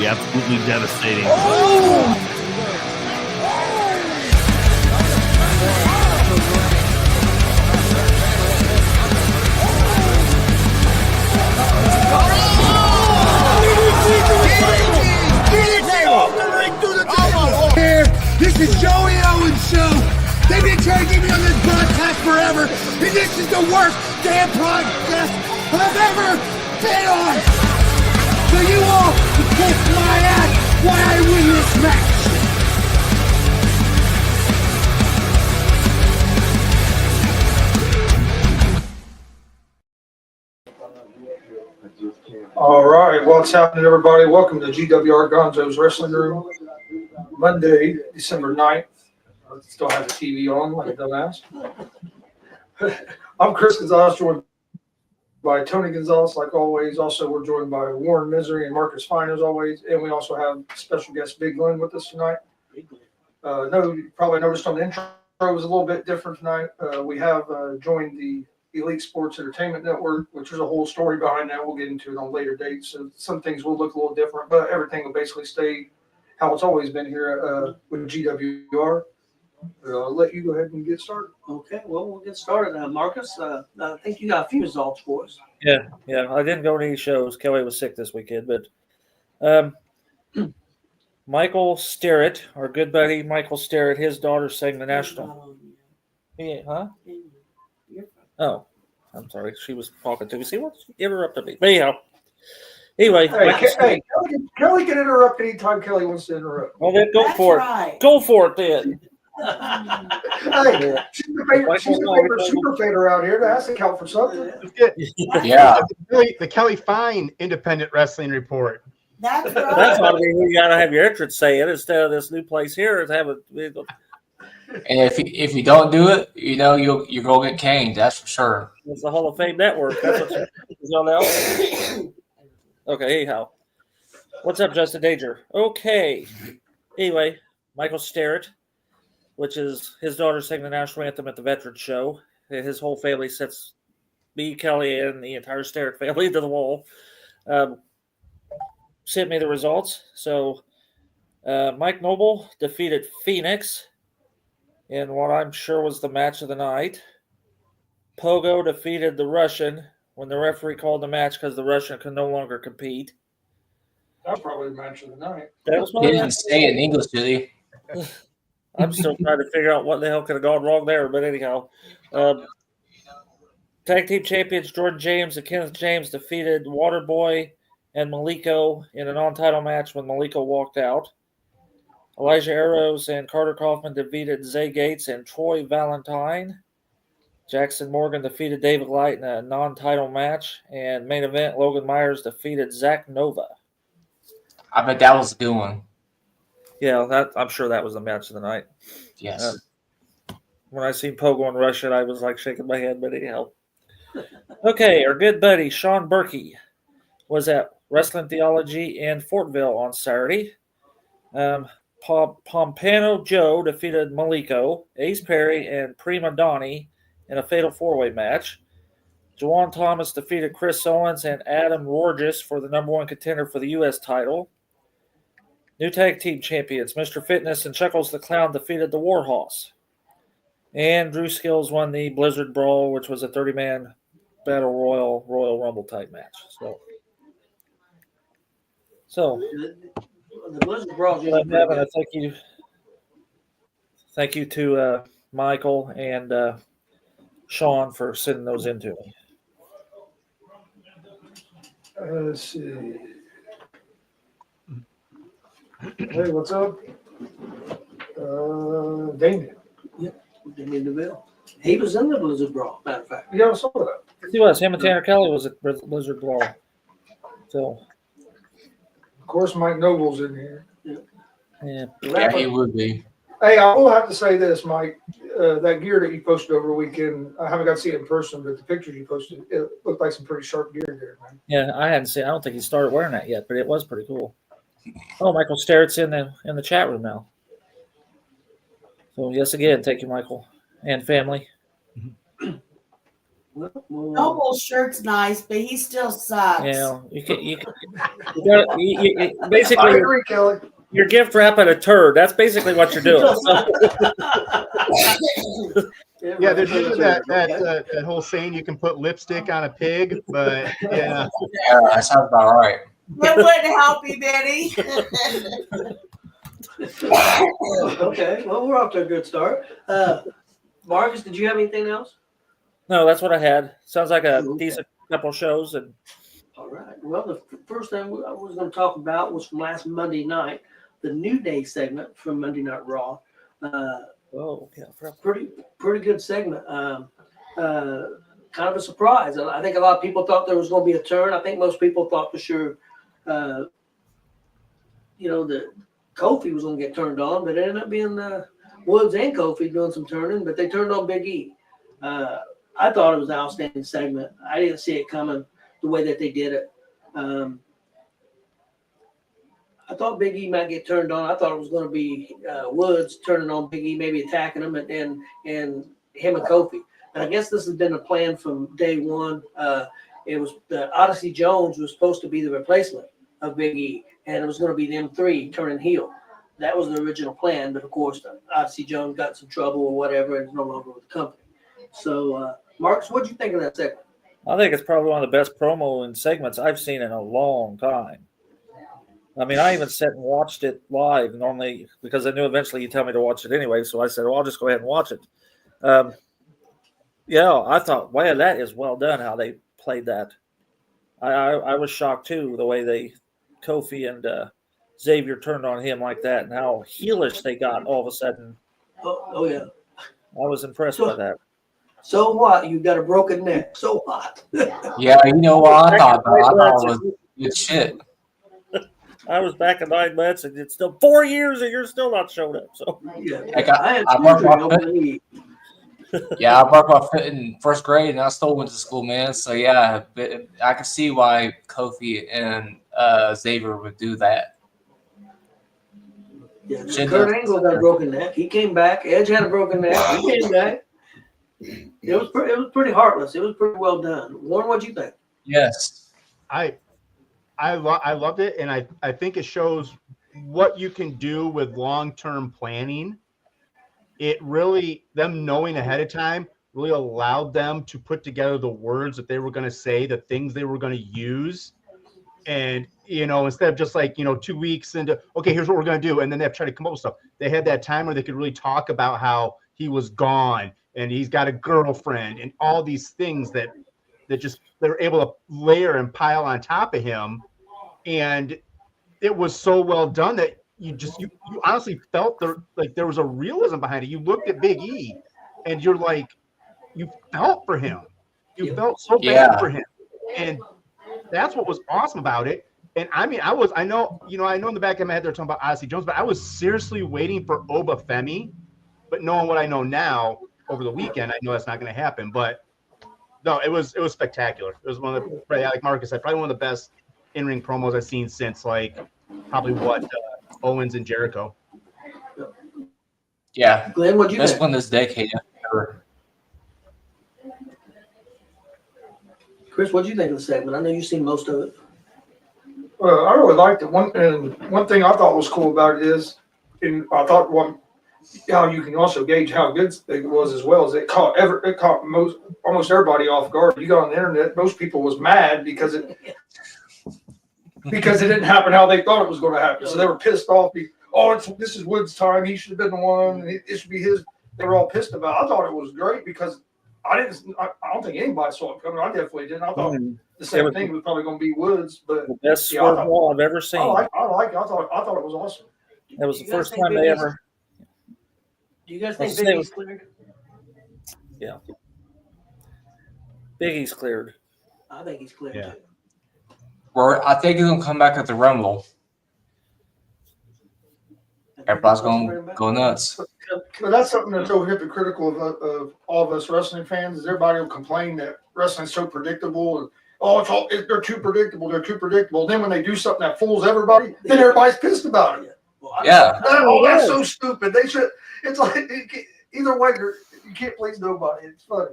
absolutely devastating. Oh! Here, this is Joey Owens' show. They've been trying to get me on this broadcast forever, and this is the worst damn podcast I've ever been on. So you all can kiss my ass while I win this match. All right, what's happening, everybody? Welcome to GWR Gonzo'S Wrestling Room, Monday, December 9th. I still have the TV on like a dumbass. I'm Chris Gonzo'S, joined by Tony Gonzo'S, like always. Also, we're joined by Warren Misery and Marcus Fine, as always. And we also have special guest Big Glenn with us tonight. No, you probably noticed on the intro, it was a little bit different tonight. We have joined the Elite Sports Entertainment Network, which is a whole story behind that. We'll get into it on later dates. So some things will look a little different, but everything will basically stay how it's always been here with GWR. I'll let you go ahead and get started. Okay, well, we'll get started. Marcus, I think you got a few results for us. Yeah. I didn't go to any shows. Kelly was sick this weekend, but Michael Sterrett, our good buddy Michael Sterrett, his daughter sang the national. Yeah, huh? Oh, I'm sorry. She was talking to me. See what? She interrupted me. But anyhow. Anyway. Hey, Kelly can interrupt anytime Kelly wants to interrupt. Well, then go for it. Go for it then. Hey, she's the favorite super fan around here. That has to count for something. Yeah. The Kelly Fine Independent Wrestling Report. That's right. That's what I mean. You got to have your entrance say it instead of this new place here. Have it. And if you don't do it, you're going to get caned. That's for sure. It's the Hall of Fame Network. That's what is on the Okay, anyhow. What's up, Justin Danger? Okay. Anyway, Michael Sterrett, which is his daughter sang the national anthem at the Veterans Show. His whole family sets me, Kelly, and the entire Sterrett family to the wall. Sent me the results. So Mike Noble defeated Phoenix in what I'm sure was the match of the night. Pogo defeated the Russian when the referee called the match because the Russian could no longer compete. That was probably the match of the night. He didn't say it in English, did he? I'm still trying to figure out what the hell could have gone wrong there, but anyhow. Tag team champions Jordan James and Kenneth James defeated Waterboy and Maliko in a non-title match when Maliko walked out. Elijah Arrows and Carter Kaufman defeated Zay Gates and Troy Valentine. Jackson Morgan defeated David Light in a non-title match. And main event, Logan Myers defeated Zach Nova. I bet that was a good one. Yeah, I'm sure that was the match of the night. Yes. When I seen Pogo and Russian, I was like shaking my head, but anyhow. Okay, our good buddy Sean Berkey was at Wrestling Theology in Fortville on Saturday. Pompano Joe defeated Maliko, Ace Perry, and Prima Donnie in a fatal four-way match. Juwan Thomas defeated Chris Owens and Adam Rorgis for the number one contender for the U.S. title. New tag team champions, Mr. Fitness and Chuckles the Clown defeated the Warhorse. And Drew Skills won the Blizzard Brawl, which was a 30-man Battle Royal Rumble type match. So the Blizzard Brawl. Thank you to Michael and Sean for sending those in to me. Let's see. Hey, what's up? Damien. Yep, Damien DeVille. He was in the Blizzard Brawl, matter of fact. Yeah, I saw that. He was. Him and Tanner Kelly was at Blizzard Brawl. So, of course, Mike Noble's in here. Yeah, he would be. Hey, I will have to say this, Mike. That gear that you posted over the weekend, I haven't got to see it in person, but the pictures you posted, it looked like some pretty sharp gear there, man. Yeah, I hadn't seen. I don't think he started wearing that yet, but it was pretty cool. Oh, Michael Sterrett's in the chat room now. So yes, again, thank you, Michael and family. Noble's shirt's nice, but he still sucks. You know, basically I agree, Kelly. you're gift wrapping a turd. That's basically what you're doing. Yeah, there's usually that whole saying you can put lipstick on a pig, but yeah. Yeah, that sounds about right. It wouldn't help you, Benny. Okay, well, we're off to a good start. Marcus, did you have anything else? No, that's what I had. Sounds like a decent couple shows. And All right. Well, the first thing I was going to talk about was from last Monday night, the New Day segment from Monday Night Raw. Pretty good segment. Kind of a surprise. I think a lot of people thought there was going to be a turn. I think most people thought for sure, that Kofi was going to get turned on, but it ended up being Woods and Kofi doing some turning, but they turned on Big E. I thought it was an outstanding segment. I didn't see it coming the way that they did it. I thought Big E might get turned on. I thought it was going to be Woods turning on Big E, maybe attacking him, and him and Kofi. And I guess this has been a plan from day one. It was the Odyssey Jones was supposed to be the replacement of Big E, and it was going to be them three turning heel. That was the original plan, but of course, Odyssey Jones got some trouble or whatever, and is no longer with the company. So, Marcus, what did you think of that segment? I think it's probably one of the best promo and segments I've seen in a long time. I mean, I even sat and watched it live normally because I knew eventually you'd tell me to watch it anyway. So I said, well, I'll just go ahead and watch it. I thought, wow, that is well done how they played that. I was shocked, too, the way Kofi and Xavier turned on him like that and how heelish they got all of a sudden. Oh yeah. I was impressed by that. So what? You got a broken neck. So what? Yeah, you know what I thought? I thought it was good shit. I was back in 9 months, and it's still 4 years, and you're still not showing up. So yeah, I broke my foot in first grade, and I still went to school, man. So yeah, I can see why Kofi and Xavier would do that. Yeah, Kurt Angle got a broken neck. He came back. Edge had a broken neck. He came back. It was pretty heartless. It was pretty well done. Warren, what'd you think? Yes. I loved it, and I think it shows what you can do with long-term planning. It really, them knowing ahead of time, really allowed them to put together the words that they were going to say, the things they were going to use. And, instead of just 2 weeks into, okay, here's what we're going to do. And then they have to try to come up with stuff. They had that time where they could really talk about how he was gone and he's got a girlfriend and all these things that they're able to layer and pile on top of him. And it was so well done that you honestly felt there was a realism behind it. You looked at Big E and you felt for him. You felt so bad for him. And that's what was awesome about it. And I mean, I know in the back of my head they're talking about Odyssey Jones, but I was seriously waiting for Obafemi. But knowing what I know now over the weekend, I know that's not going to happen. But no, it was spectacular. It was one of the, like Marcus said, probably one of the best in-ring promos I've seen since probably Owens and Jericho. Yeah, Glenn, what'd you best think? one this decade ever. Chris, what'd you think of the segment? I know you've seen most of it. I really liked it. One thing I thought was cool about it is, and I thought how you can also gauge how good it was as well, is it caught almost everybody off guard. You got on the internet, most people was mad because it didn't happen how they thought it was going to happen. So they were pissed off. This is Wood's time. He should have been the one. It should be his. They were all pissed about it. I thought it was great because I don't think anybody saw it coming. I definitely didn't. I thought the same thing was probably going to be Woods, but the best swerve ball I've ever seen. I like it. I thought it was awesome. It was the first time they ever. Do you guys think Big E's cleared? Yeah. Big E's cleared. I think he's cleared too. Or I think he's gonna come back at the Rumble. Everybody's gonna go nuts. But that's something that's so hypocritical of all of us wrestling fans. Is everybody will complain that wrestling's so predictable and they're too predictable. They're too predictable. Then when they do something that fools everybody, then everybody's pissed about it. Yeah. Oh, that's so stupid. They should. It's like either way, you can't please nobody. It's funny.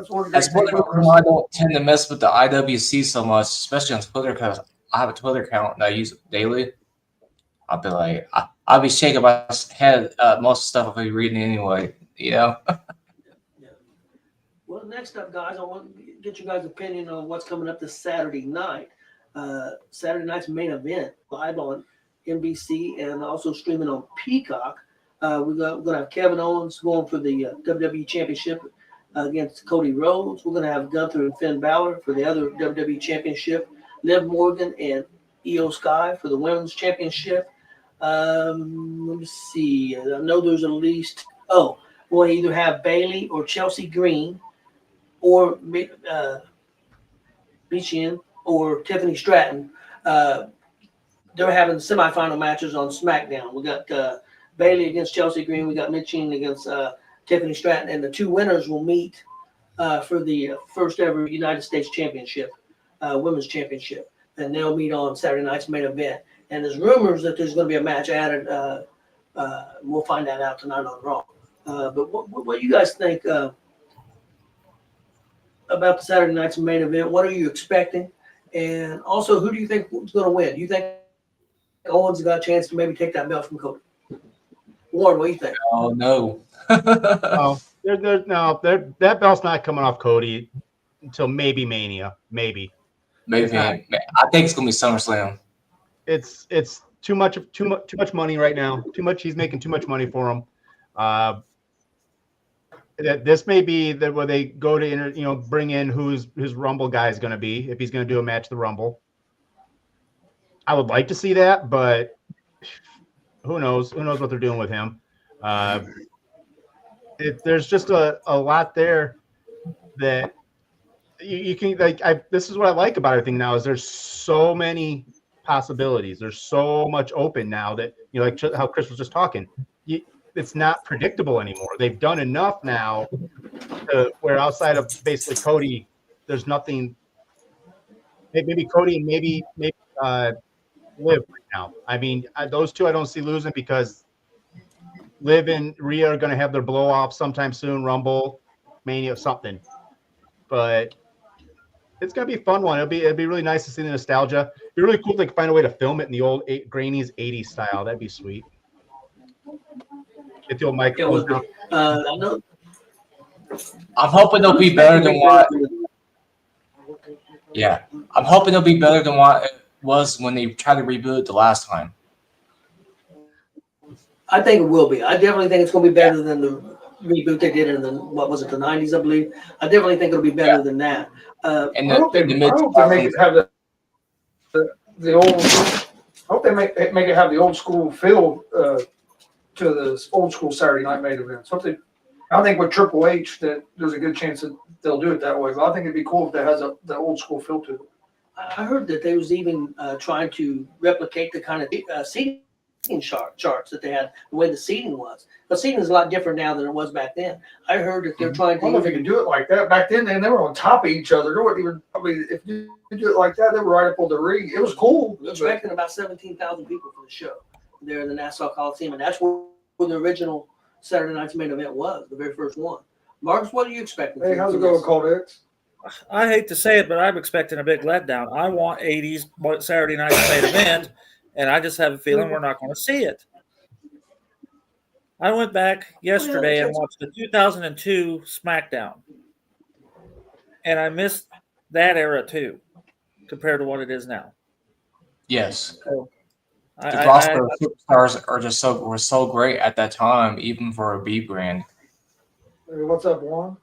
That's one of the That's great one things of the about reasons why I wrestling. don't tend to mess with the IWC so much, especially on Twitter, because I have a Twitter account that I use daily. I'll be like, I'll be shaking my head most of the stuff I'll be reading anyway, you know? Yeah. Well, next up, guys, I want to get you guys' opinion on what's coming up this Saturday night. Saturday night's main event live on NBC and also streaming on Peacock. We're going to have Kevin Owens going for the WWE Championship against Cody Rhodes. We're going to have Gunther and Finn Balor for the other WWE Championship. Liv Morgan and Io Sky for the Women's Championship. Let me see. I know there's at least. We'll either have Bailey or Chelsea Green, or Michigan or Tiffany Stratton. They're having semifinal matches on SmackDown. We got Bailey against Chelsea Green. We got Michigan against Tiffany Stratton, and the two winners will meet for the first ever United States Championship, Women's Championship, and they'll meet on Saturday night's main event. And there's rumors that there's going to be a match added. We'll find that out tonight on Raw. But what do you guys think about the Saturday night's main event? What are you expecting? And also, who do you think is going to win? Do you think Owens got a chance to maybe take that belt from Cody? Warren, what do you think? Oh, no. Oh, that belt's not coming off Cody until maybe Mania. Maybe. Maybe. I think it's going to be SummerSlam. It's too much money right now. Too much. He's making too much money for him. This may be that where they go to bring in who's his Rumble guy is going to be, if he's going to do a match at the Rumble. I would like to see that, but who knows? Who knows what they're doing with him? There's just a lot there that you can this is what I like about everything now is there's so many possibilities. There's so much open now that like how Chris was just talking. It's not predictable anymore. They've done enough now where outside of basically Cody, there's nothing. Maybe Cody and maybe Liv right now. I mean, those two I don't see losing because Liv and Rhea are going to have their blow off sometime soon. Rumble, Mania, something. But it's going to be a fun one. It'd be really nice to see the nostalgia. It'd be really cool if they could find a way to film it in the old grainies 80s style. That'd be sweet. Get the old microphone. I know. I'm hoping they'll be better than what. Yeah, I'm hoping they'll be better than what it was when they tried to reboot it the last time. I think it will be. I definitely think it's going to be better than the reboot they did in the 90s, I believe. I definitely think it'll be better than that. And I hope they make it have the old. I hope they make it have the old school feel to the old school Saturday night main event. I think with Triple H that there's a good chance that they'll do it that way. But I think it'd be cool if that has the old school feel to it. I heard that they was even trying to replicate the kind of seating charts that they had, the way the seating was. The seating is a lot different now than it was back then. I heard that they're trying I don't know if you can do it like that. Back then, they were on top of each other. There wasn't even, if you do it like that, they were right up on the ring. It was cool. We're expecting about 17,000 people for the show there in the Nassau Coliseum, and that's where the original Saturday night's main event was, the very first one. Marcus, what are you expecting? Hey, how's it going, Caldex? I hate to say it, but I'm expecting a big letdown. I want 80s Saturday night's main event, and I just have a feeling we're not going to see it. I went back yesterday and watched the 2002 SmackDown, and I missed that era too, compared to what it is now. Yes. So, The roster of superstars were so great at that time, even for a B brand. Hey, what's up, Juan?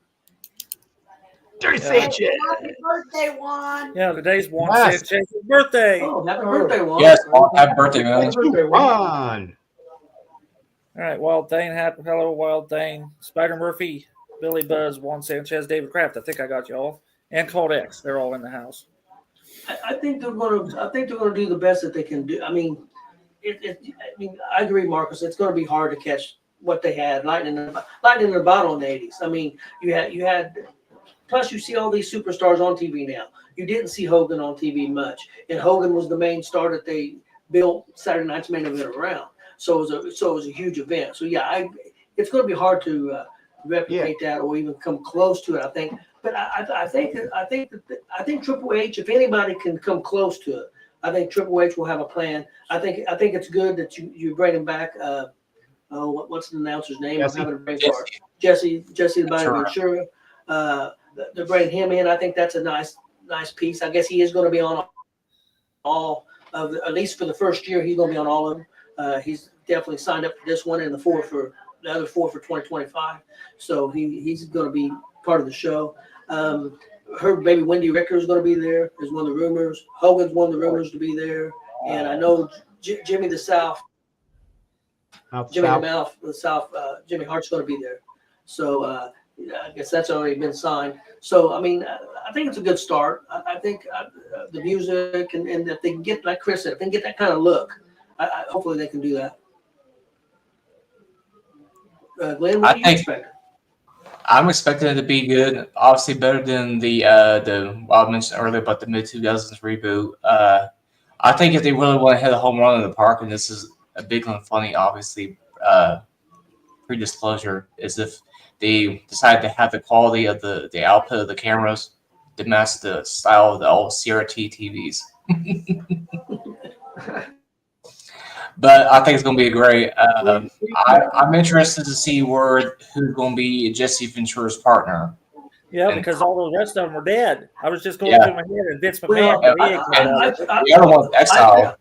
Dirty Sanchez. Happy birthday, Juan. Yeah, today's Juan Yes. Sanchez's birthday. Oh, happy birthday, Juan. Yes, happy birthday, man. Happy birthday, Juan. Fun. All right, Wild Thane, hello, Wild Thane, Spider Murphy, Billy Buzz, Juan Sanchez, David Kraft. I think I got you all, and Cold X. They're all in the house. I think they're going to do the best that they can do. I mean, I agree, Marcus. It's going to be hard to catch what they had, lightning in the bottle in the 80s. I mean, you had. Plus, you see all these superstars on TV now. You didn't see Hogan on TV much, and Hogan was the main star that they built Saturday night's main event around. So it was a huge event. So yeah, it's going to be hard to replicate that or even come close to it. I think, but I think Triple H, if anybody can come close to it, I think Triple H will have a plan. I think it's good that you bring him back. What's the announcer's name? Jesse. I'm having a brain fart. Jesse the Body Ventura. To bring him in, I think that's a nice piece. I guess he is going to be on all of at least for the first year. He's going to be on all of them. He's definitely signed up for this one and the other four for 2025. So he's going to be part of the show. Heard maybe Wendy Ricker is going to be there. Is one of the rumors. Hogan's one of the rumors to be there, and I know Jimmy the South. Jimmy Hart's going to be there. So I guess that's already been signed. So, I mean, I think it's a good start. I think the music and if they can get, like Chris said, if they can get that kind of look, hopefully they can do that. Glenn, what do you expect? I'm expecting it to be good. Obviously, better than the what I mentioned earlier about the mid-2000s reboot. I think if they really want to hit a home run in the park, and this is a big one funny, obviously, pre-disclosure, is if they decide to have the quality of the output of the cameras to match the style of the old CRT TVs. But I think it's going to be great. I'm interested to see who's going to be Jesse Ventura's partner. Yeah, because all the rest of them are dead. I was just going through my head, and Vince McMahon. The other one's exiled.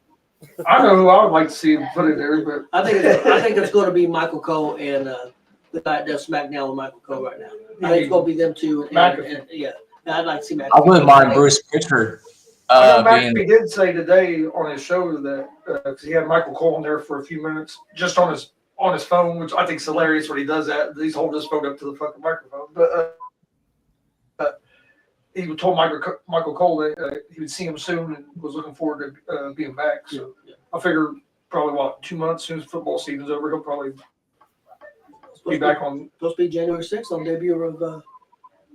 I know who I would like to see put in there, but I think it's going to be Michael Cole and the guy that does SmackDown with Michael Cole right now. I think it's going to be them two. And yeah, I'd like to see McAfee. I wouldn't mind Bruce Pritchard. I know McAfee did say today on his show that because he had Michael Cole in there for a few minutes just on his phone, which I think is hilarious when he does that. He's holding his phone up to the fucking microphone. But he told Michael Cole that he would see him soon and was looking forward to being back. So I figure probably 2 months, as soon as football season's over, he'll probably be back on. Supposed to be January 6th on debut of.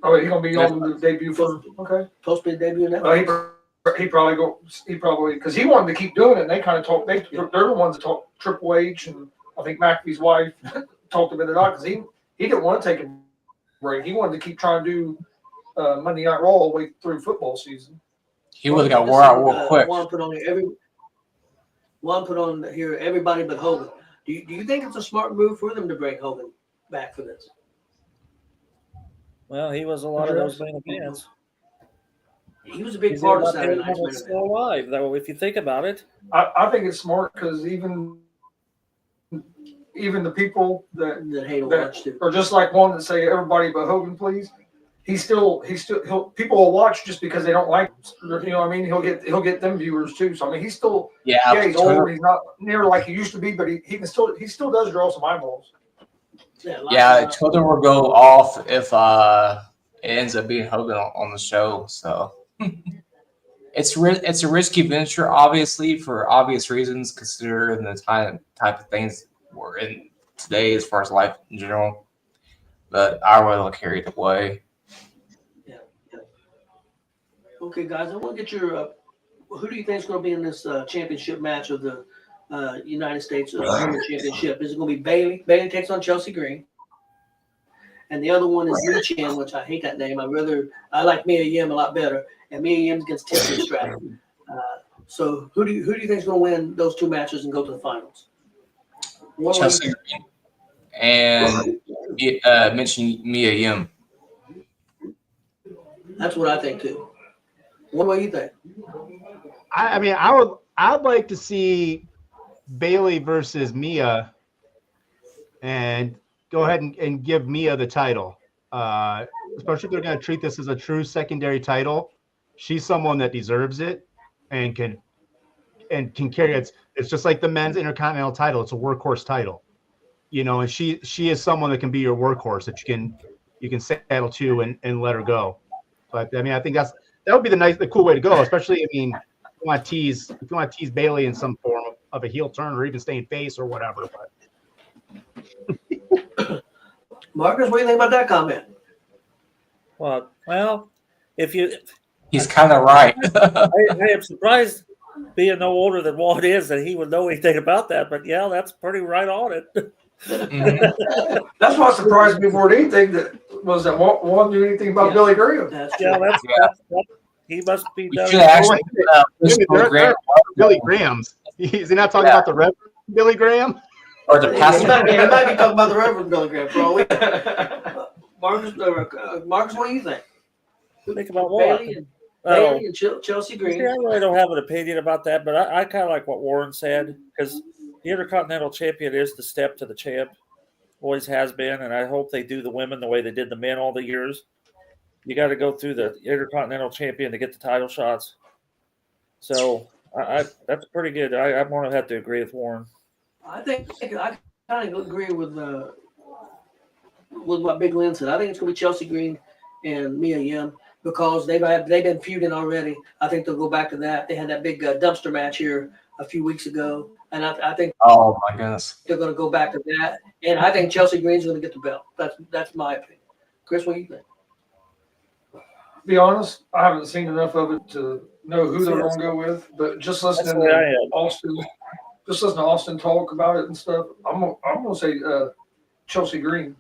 Oh, he's gonna be on the debut for. Okay. Supposed to be debut now. He probably because he wanted to keep doing it. And they kind of talked. They're the ones that talked. Triple H and I think McAfee's wife talked a bit about because he didn't want to take a break. He wanted to keep trying to do Monday Night Raw all the way through football season. He would have got wore out real quick. Juan put on here everybody but Hogan. Do you think it's a smart move for them to bring Hogan back for this? Well, he was a lot of those main events. He was a big part of Saturday Night's main still alive, though, if you think about it. I think it's smart because even the people that hate watch too are just like one that say everybody but Hogan, please. He'll people will watch just because they don't like him. You know what I mean? He'll get them viewers too. So I mean he's still he's old. He's not near like he used to be, but he still does draw some eyeballs. Yeah, Twitter will go off if it ends up being Hogan on the show. So it's a risky venture, obviously, for obvious reasons, considering the type of things we're in today as far as life in general. But I will carry it away. Yeah. Okay, guys, I want to get your who do you think is going to be in this championship match of the United States Women's Championship? Is it going to be Bayley? Bayley takes on Chelsea Green. And the other one is Lee Chin, which I hate that name. I like Mia Yim a lot better. And Mia Yim's against Tiffany Stratton. So who do you think is going to win those two matches and go to the finals? Chelsea Green and mention Mia Yim. That's what I think too. What do you think? I mean, I'd like to see Bayley versus Mia, and go ahead and give Mia the title. Especially if they're going to treat this as a true secondary title. She's someone that deserves it and can carry it. It's just like the men's Intercontinental title. It's a workhorse title, and she is someone that can be your workhorse that you can saddle to and let her go. But I mean, I think that would be the cool way to go. Especially, I mean, if you want to tease Bayley in some form of a heel turn or even staying face or whatever. But Marcus, what do you think about that comment? Well, he's kind of right. I am surprised, being no older than Walt is, that he would know anything about that. But yeah, that's pretty right on it. Mhm. That's what surprised me more than anything. That Juan knew anything about Yeah. Billy Graham. That's true. Yeah, that's he must be We done. should actually push Maybe Billy they're Graham Billy Graham's. Is he not talking Yeah. about the Reverend Billy Graham? or the He pastor. might be talking about the Reverend Billy Graham for all we Marcus, Marcus, what do you think? Think about what? Bailey and, Oh, Bailey and Chelsea see, Green. I really don't have an opinion about that, but I kind of like what Warren said because the Intercontinental Champion is the step to the champ, always has been, and I hope they do the women the way they did the men all the years. You got to go through the Intercontinental Champion to get the title shots. So I that's pretty good. I'm going to have to agree with Warren. I think I kind of agree with what Big Lynn said. I think it's going to be Chelsea Green and Mia Yim because they've been feuding already. I think they'll go back to that. They had that big dumpster match here a few weeks ago, and I think Oh my goodness. they're going to go back to that. And I think Chelsea Green's going to get the belt. That's my opinion. Chris, what do you think? Be honest, I haven't seen enough of it to know who they're going to go with. But just That's listening the way I to am. Austin talk about it and stuff, I'm gonna say Chelsea Green,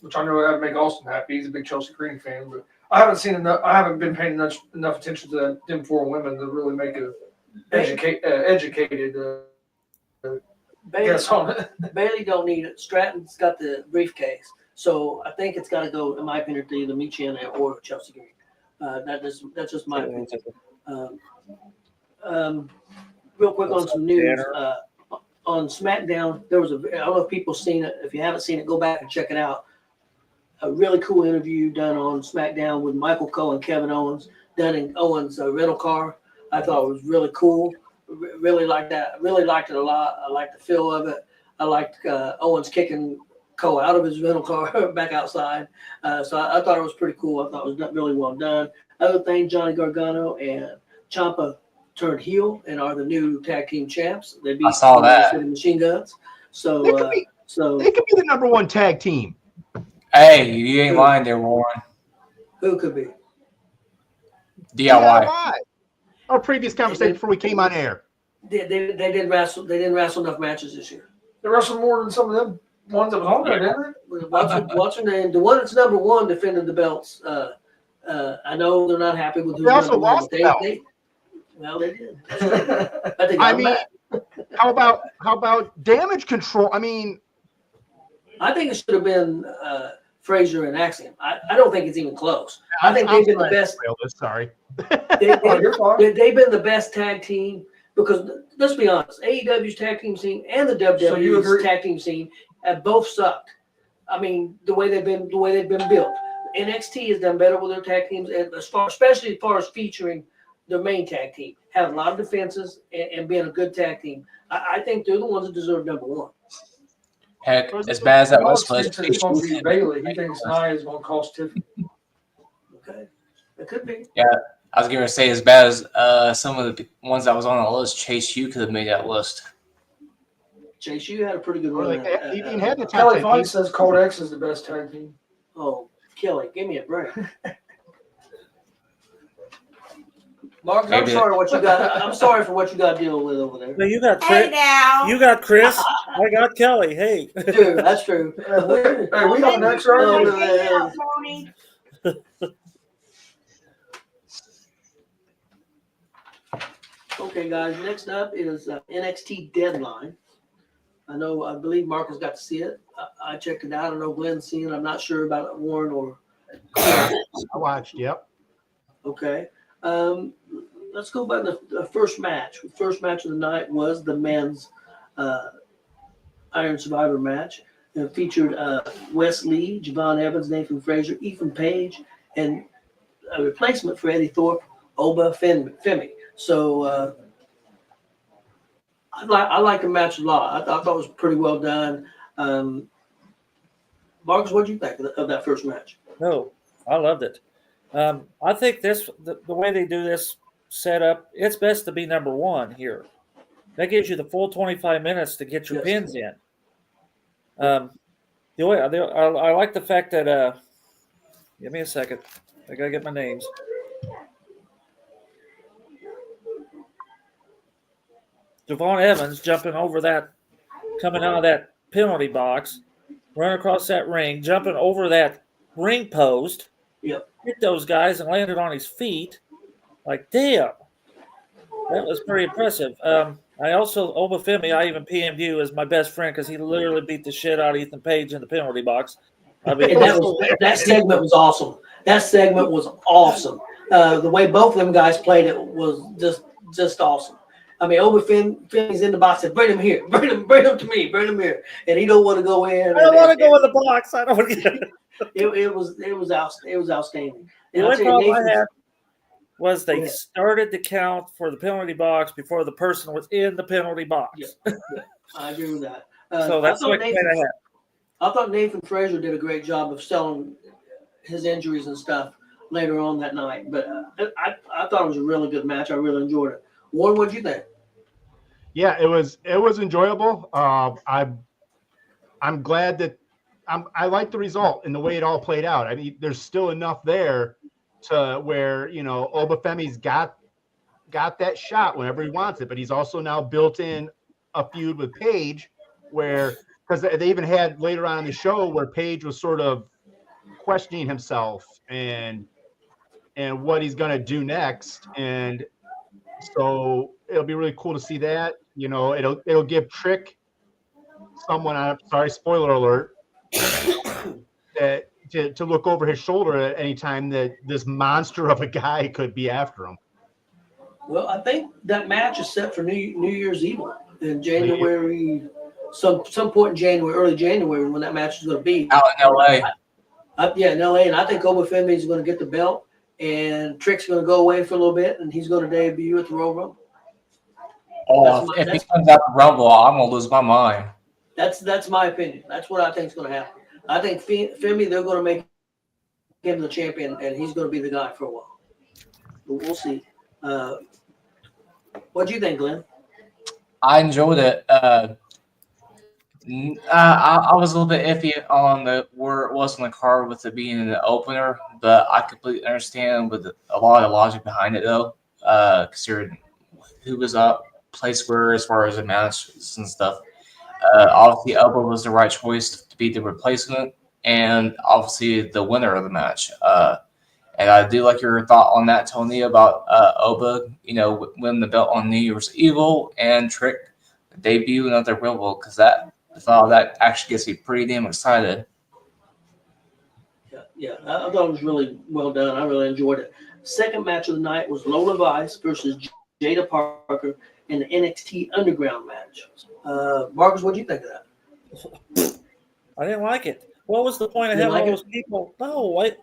which I know that'd make Austin happy. He's a big Chelsea Green fan, but I haven't seen enough. I haven't been paying enough attention to them four women to really make a educated guess on it. Bailey don't need it. Stratton's got the briefcase. So I think it's got to go, in my opinion, to either Michin or Chelsea Green. That's just my opinion. Real quick on some news. On SmackDown, there was I don't know if people seen it. If you haven't seen it, go back and check it out. A really cool interview done on SmackDown with Michael Cole and Kevin Owens, done in Owens' rental car. I thought it was really cool. Really liked that. Really liked it a lot. I liked the feel of it. I liked Owens kicking Cole out of his rental car back outside. So I thought it was pretty cool. I thought it was really well done. Other thing, Johnny Gargano and Ciampa turned heel and are the new tag team champs. They beat the Machine Guns. So They could be the number one tag team. Hey, you ain't lying there, Warren. Who could be? DIY. Our previous conversation before we came on air. They didn't wrestle. They didn't wrestle enough matches this year. They wrestled more than some of them ones that was on there, didn't they? What's her name? The one that's number one defended the belts. I know they're not happy with who They also number one, lost but the belt. They did. But they got I them mean, back. how about damage control? I mean, I think it should have been Frazier and Axiom. I don't think it's even close. I think they've been the best. Sorry. They've been the best tag team because let's be honest, AEW's tag team scene and the WWE's tag team scene have both sucked. I mean, the way they've been built. NXT has done better with their tag teams, especially as far as featuring their main tag team, having a lot of defenses and being a good tag team. I think they're the ones that deserve number one. Heck, as bad as that was, It's going to be Bailey. He thinks Nia is going to cost Tiffany. Okay, it could be. Yeah, I was going to say as bad as some of the ones that was on the list. Chase, you could have made that list. Chase, you had a pretty good run. He even had the Kelly tag Fine team. says Cold X is the best tag team. Oh, Kelly, give me a break. Marcus, I'm sorry what you got. I'm sorry for what you got to deal with over there. No, you got Hey Chris. now. You got Chris. I got Kelly. Hey. True, that's true. Hey, we got next right? Hey now, Tony. Okay, guys. Next up is NXT Deadline. I believe Marcus got to see it. I checked it out. I don't know if Glenn's seen it. I'm not sure about it, Warren or. I watched. Yep. Okay. Let's go by the first match. The first match of the night was the men's Iron Survivor match. It featured Wes Lee, Javon Evans, Nathan Frazier, Ethan Page, and a replacement for Eddie Thorpe, Oba Femi. So I like the match a lot. I thought it was pretty well done. Marcus, what did you think of that first match? No, I loved it. I think the way they do this setup, it's best to be number one here. That gives you the full 25 minutes to get your pins in. I like the fact that give me a second. I gotta get my names. Javon Evans jumping over that, coming out of that penalty box, run across that ring, jumping over that ring post, Yep. hit those guys, and landed on his feet. Like, damn. That was pretty impressive. I also, Obafemi, I even PM'd you as my best friend because he literally beat the shit out of Ethan Page in the penalty box. I mean, And that segment was awesome. That segment was awesome. The way both of them guys played it was just awesome. I mean, Obafemi's in the box and bring him here, bring him to me, bring him here, and he don't want to go in. I don't want to go in the box. I don't want to. It was outstanding. The And I'll only tell you, problem I Nathan's- had was they Yeah. started to count for the penalty box before the person was in the penalty box. Yeah. I agree with that. So that's what I had. I thought Nathan Frazier did a great job of selling his injuries and stuff later on that night. But I thought it was a really good match. I really enjoyed it. Warren, what'd you think? Yeah, it was enjoyable. I'm glad that I like the result and the way it all played out. I mean, there's still enough there to where, you know, Obafemi's got that shot whenever he wants it, but he's also now built in a feud with Page where, because they even had later on in the show where Page was sort of questioning himself and what he's going to do next. And so it'll be really cool to see that. You know, it'll give Trick someone, I'm sorry, spoiler alert, to look over his shoulder at any time that this monster of a guy could be after him. Well, I think that match is set for New Year's Eve in January, some point in January, early January, when that match is going to be. Out in L.A. Yeah, in LA, and I think Obafemi is going to get the belt, and Trick's going to go away for a little bit, and he's going to debut at the Royal Rumble. Oh, if he comes out the Rumble, I'm going to lose my mind. That's my opinion. That's what I think is going to happen. I think Femi, they're going to make him the champion, and he's going to be the guy for a while. But we'll see. What do you think, Glenn? I enjoyed it. I was a little bit iffy on where it was on the card with it being an opener, but I completely understand with a lot of logic behind it, though, considering who was up, placed where as far as the matches and stuff. Obviously, Elba was the right choice to be the replacement, and obviously the winner of the match. And I do like your thought on that, Tony, about Oba, you know, winning the belt on New Year's Evil and Trick debuting at the Rumble, because that actually gets me pretty damn excited. Yeah, I thought it was really well done. I really enjoyed it. Second match of the night was Lola Vice versus Jada Parker in the NXT Underground match. Marcus, what do you think of that? I didn't like it. What was the point of You having like all it? those people? No, what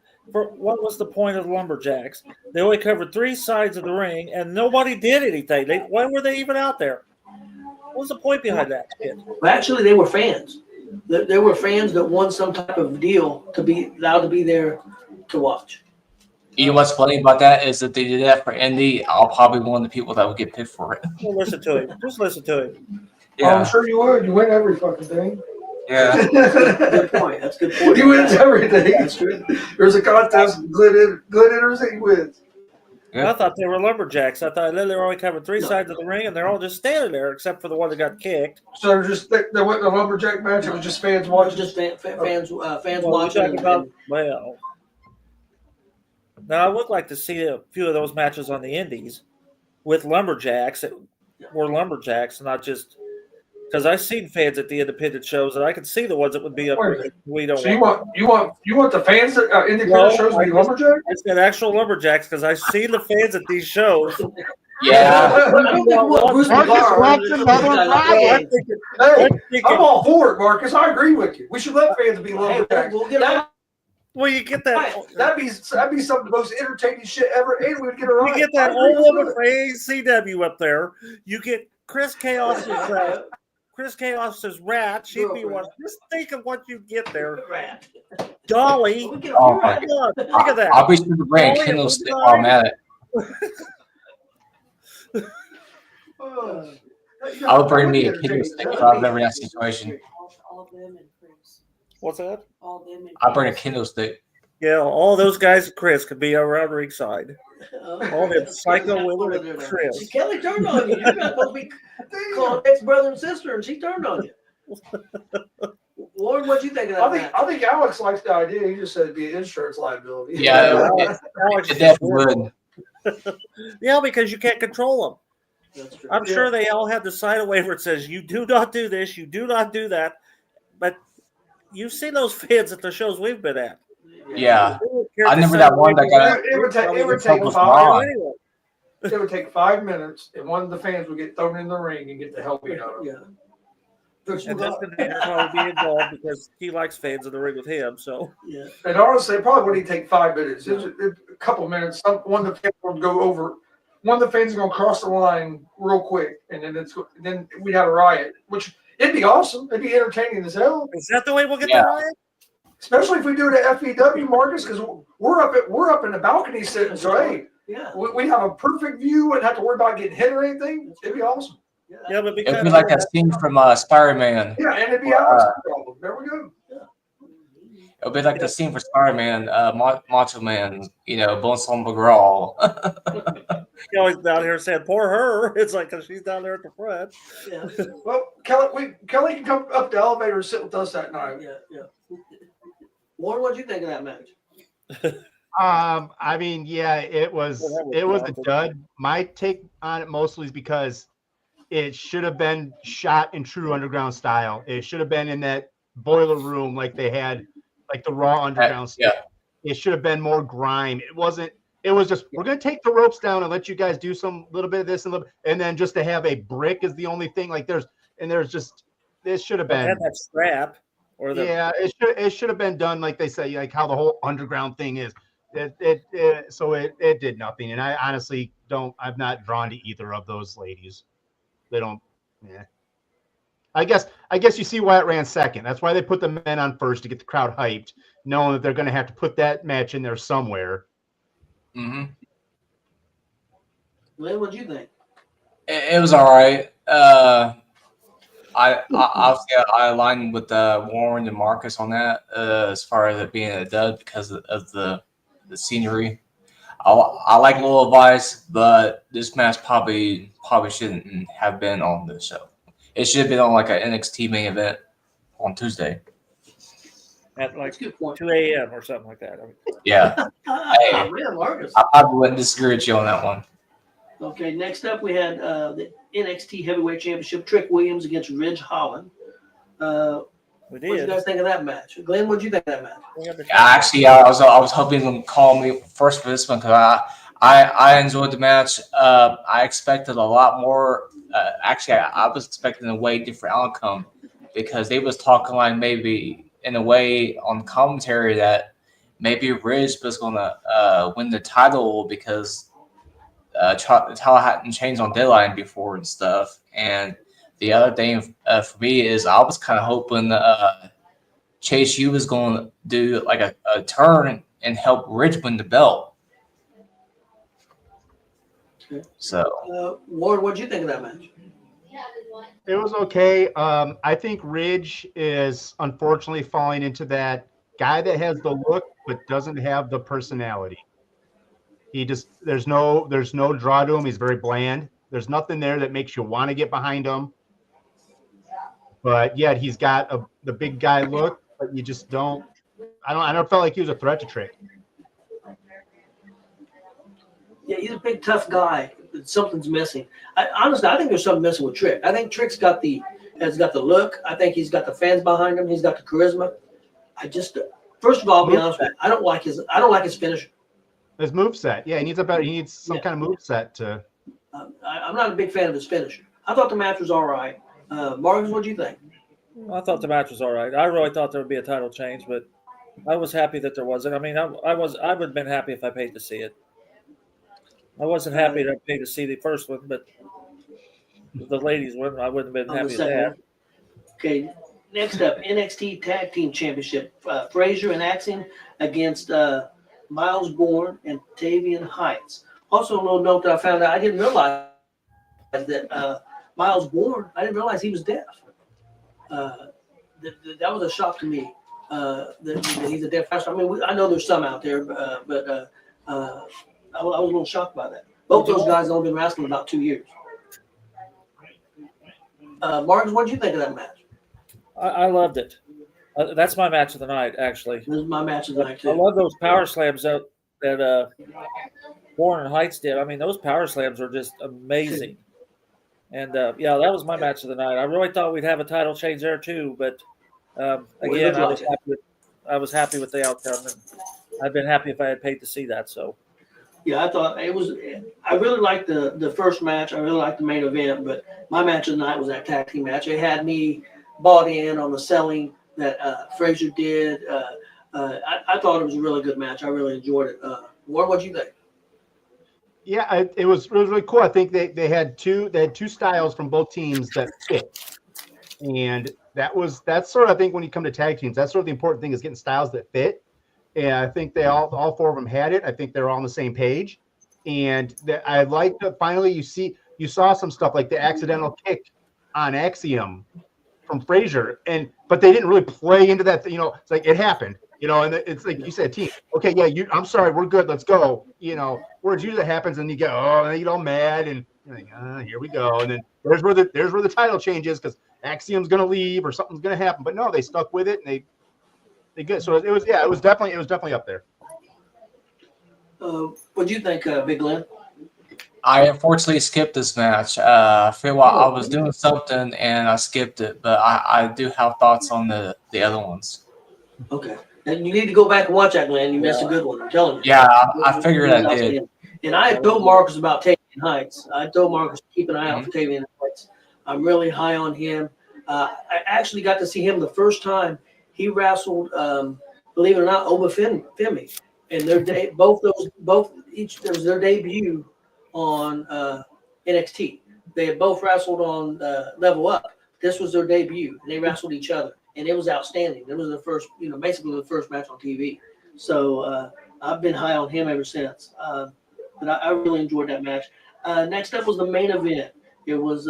was the point of the Lumberjacks? They only covered 3 sides of the ring, and nobody did anything. Why were they even out there? What was the point behind that shit? Well, actually, they were fans. They were fans that won some type of deal to be allowed to be there to watch. You know what's funny about that is that they did that for Indy. I'll probably be one of the people that would get picked for it. Well, listen to him. Just listen to him. Oh, I'm sure you would. You win every fucking thing. Yeah. Good point. That's a good point. He wins everything. That's true. There's a contest. Glenn enters it, he wins. Yeah. I thought they were Lumberjacks. I thought they were only covering 3 sides of the ring, and they're all just standing there, except for the one that got kicked. So they're just they went in a lumberjack match. It was just fans It was watching. just fans Well, watching. we're talking about, well, now I would like to see a few of those matches on the Indies with Lumberjacks that were Lumberjacks, not just because I've seen fans at the independent shows, and I can see the ones that would be up. Wait a minute. We don't. So you want the fans that independent No, shows to be lumberjack? I said actual Lumberjacks because I've seen the fans at these shows. Yeah. I don't think what Bruce Marcus McGuire- wants another Friday. Hey, Hey, I'm all for it, Marcus. I agree with you. We should let fans be Hey, lumberjacks. we'll get them. well, you get that. That'd be some of the most entertaining shit ever, and we'd get a You right. get that old woman from ACW up there. You get Chris Chaos's rat. She'd be one. Just think of what you get there. Rat. Dolly. We get a Oh, few my rats. Come on, think of that. I'll be sure to bring Oh, a Kindle yeah, stick while I'm at it. I'll bring me a Kindle stick if I'm ever in that situation. All of them and Chris. What's that? All of them and I'll bring a Chris. Kindle stick. Yeah, all those guys and Chris could be around ringside. All them psycho women and Chris. Kelly turned on you. You're not supposed to be calling ex brother and sister, and she turned on you. Warren, what'd you think of that I match? think Alex likes the idea. He just said it'd be an insurance liability. Yeah, Alex it is definitely would. Yeah, because you can't control them. That's true. I'm sure they all have to sign away where it says you do not do this, you do not do that. But you've seen those fans at the shows we've been at. Yeah. They don't care I if they remember sign that one away that from got- that. It would take was 5 Ron. Anyway. It would take 5 minutes, and one of the fans would get thrown in the ring and get the hell beat out of him. Yeah. And Justin would probably be involved because he likes fans in the ring with him. So Yeah. And honestly, it probably wouldn't take 5 minutes. A couple minutes. One of the fans would go over. One of the fans is going to cross the line real quick, and then we'd have a riot, which it'd be awesome. It'd be entertaining as hell, is that the way we'll get Yeah. the riot? especially if we do it at FEW, Marcus, because we're up in the balcony sitting. So hey, Yeah. we have a perfect view. Wouldn't have to worry about getting hit or anything. It'd be awesome. Yeah, but It would be like that scene from Spider-Man. Yeah, and it'd be Alex's problem. There we go. It would be like the scene for Spider-Man, Macho Man, Bonesaw McGraw. He always down here saying, "Poor her." It's like 'cause she's down there at the front. Yeah. Well, Kelly can come up the elevator and sit with us that night. Yeah. Warren, what'd you think of that match? I mean, yeah, it was Well, that was a dud. My take on it mostly is because it should have been shot in true underground style. It should have been in that boiler room like they had, like the Raw underground Yeah. style. It should have been more grime. It wasn't. It was just, we're gonna take the ropes down and let you guys do some little bit of this and then just to have a brick is the only thing. Like there's just, this should have They been. had that strap or the Yeah, it should have been done like they say, like how the whole underground thing is. So it did nothing, and I honestly I'm not drawn to either of those ladies. They don't. Yeah. I guess you see why it ran second. That's why they put the men on first to get the crowd hyped, knowing that they're going to have to put that match in there somewhere. Mm-hmm. Lynn, what'd you think? It was all right. I obviously I aligned with Warren and Marcus on that as far as it being a dud because of the scenery. I like Little Vice, but this match probably shouldn't have been on the show. It should have been on like an NXT main event on Tuesday. at like That's a good point. 2 a.m. or something like that. I mean, Yeah, Hey. Man, Marcus. I probably wouldn't disagree with you on that one. Okay, next up we had the NXT Heavyweight Championship, Trick Williams against Ridge Holland. we What did you did. guys think of that match? Glenn, what'd you think of that match? We had the- Actually, I was hoping them call me first for this one because I enjoyed the match. I expected a lot more. Actually, I was expecting a way different outcome because they was talking like maybe in a way on commentary that maybe Ridge was gonna win the title because the title hadn't changed on Deadline before and stuff. And the other thing for me is I was kind of hoping Chase U was going to do like a turn and help Ridge win the belt. So Warren, what'd you think of that match? It was okay. I think Ridge is unfortunately falling into that guy that has the look but doesn't have the personality. He just there's no draw to him. He's very bland. There's nothing there that makes you want to get behind him. But yet he's got the big guy look, but you just don't. I don't felt like he was a threat to Trick. Yeah, he's a big, tough guy. But something's missing. Honestly, I think there's something missing with Trick. I think Trick's got the look. I think he's got the fans behind him. He's got the charisma. First of all, I'll be honest with you. I don't like his finisher. His moveset. Yeah, he needs some kind of moveset to. I'm not a big fan of his finisher. I thought the match was all right. Marcus, what'd you think? I thought the match was all right. I really thought there would be a title change, but I was happy that there wasn't. I mean, I would have been happy if I paid to see it. I wasn't happy to pay to see the first one, but the ladies one, I wouldn't have been On the happy with second that. one. Okay, next up, NXT Tag Team Championship. Frazier and Axiom against Miles Bourne and Tavian Heights. Also, a little note that I found out, I didn't realize that Miles Bourne, I didn't realize he was deaf. That was a shock to me. That he's a deaf wrestler. I mean, I know there's some out there, but I was a little shocked by that. Both those guys have only been wrestling about 2 years. Marcus, what did you think of that match? I loved it. That's my match of the night, actually. This is my match of the night I too. love those power slams that Warren and Heights did. I mean, those power slams are just amazing. And yeah, that was my match of the night. I really thought we'd have a title change there too, but We again, looked like it. I was happy with the outcome, and I'd been happy if I had paid to see that. So Yeah, I thought it was. I really liked the first match. I really liked the main event, but my match of the night was that tag team match. It had me bought in on the selling that Frazier did. I thought it was a really good match. I really enjoyed it. Warren, what'd you think? Yeah, it was really cool. I think they had two styles from both teams that fit, and that's sort of, I think, when you come to tag teams, that's sort of the important thing, is getting styles that fit. And I think they all four of them had it. I think they're all on the same page, and I like that finally you saw some stuff like the accidental kick on Axiom from Frazier, but they didn't really play into that. It's like it happened. And it's like you said, team. Okay, yeah, I'm sorry, we're good. Let's go. Where usually happens, and you go, and you get all mad, and you're like, here we go. And then there's where the title changes, because Axiom's gonna leave or something's gonna happen. But no, they stuck with it, and they good. So it was definitely up there. What'd you think, Big Glenn? I unfortunately skipped this match. I feel like I was doing something and I skipped it, but I do have thoughts on the other ones. Okay. And you need to go back and watch that, Glenn. You missed a good one. I'm telling you. Yeah, I figured I did. And I had told Marcus about Tavian Heights. I told Marcus to keep an eye out for Tavian Heights. I'm really high on him. I actually got to see him the first time. He wrestled, believe it or not, Oba Femi. And there was their debut on NXT. They had both wrestled on Level Up. This was their debut, and they wrestled each other, and it was outstanding. It was the first, basically the first match on TV. So I've been high on him ever since. But I really enjoyed that match. Next up was the main event. It was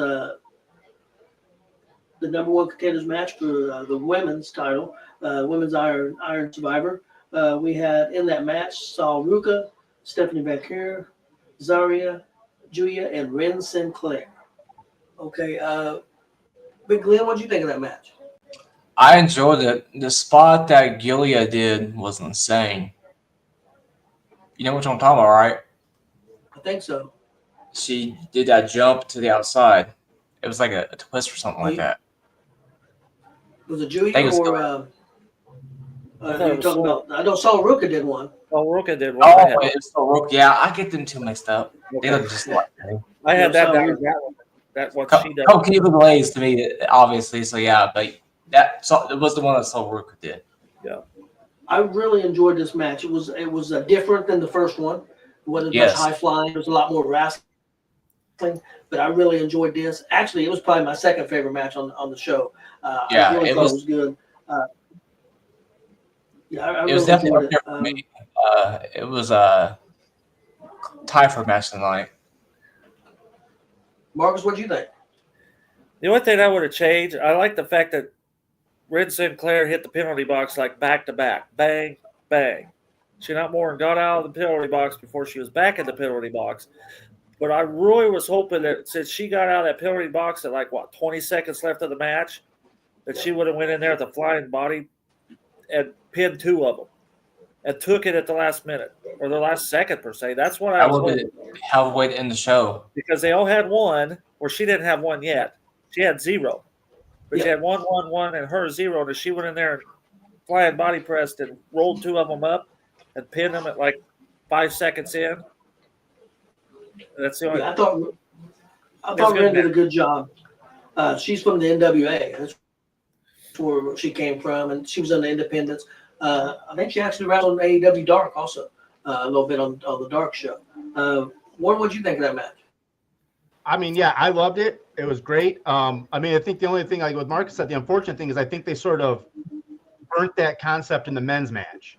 the number one contenders match for the women's title, women's Iron Survivor. We had in that match Saul Ruka, Stephanie Becker, Zaria, Julia, and Ren Sinclair. Okay, Big Glenn, what did you think of that match? I enjoyed it. The spot that Gilia did was insane. You know what I'm talking about, right? I think so. She did that jump to the outside. It was like a twist or something like that. Was it Julia I think or you're talking about? I know Saul Ruka did one. Oh, Ruka did one. Oh, it's the Rook. Yeah, I get them two mixed up. They look just like me. I had that down. That what she did. Coquille Glaze to me, obviously. So yeah, but it was the one that Saul Ruka did. Yeah. I really enjoyed this match. It was different than the first one. It wasn't much high flying. There was a lot more wrestling, but I really enjoyed this. Actually, it was probably my second favorite match on the show. Yeah, I really it thought was. It was good. I It was really definitely enjoyed up there for me. It was a tie for match tonight. Marcus, what do you think? The only thing I would have changed, I like the fact that Red Sinclair hit the penalty box like back to back, bang, bang. She not more than got out of the penalty box before she was back in the penalty box. But I really was hoping that since she got out of that penalty box at 20 seconds left of the match, that she would have went in there with a flying body and pinned two of them and took it at the last minute or the last second per se. That's what I was hoping. Have a way to end the show. Because they all had one, or she didn't have one yet. She had zero. But she had one, and her 0. And she went in there and flying body pressed and rolled two of them up and pinned them at 5 seconds in. That's the only. I thought Ren did a good job. She's from the NWA. That's where she came from, and she was on the Independents. I think she actually wrestled on AEW Dark also, a little bit on the Dark show. Warren, what did you think of that match? I mean, yeah, I loved it. It was great. I think the only thing, like what Marcus said, the unfortunate thing is I think they sort of burnt that concept in the men's match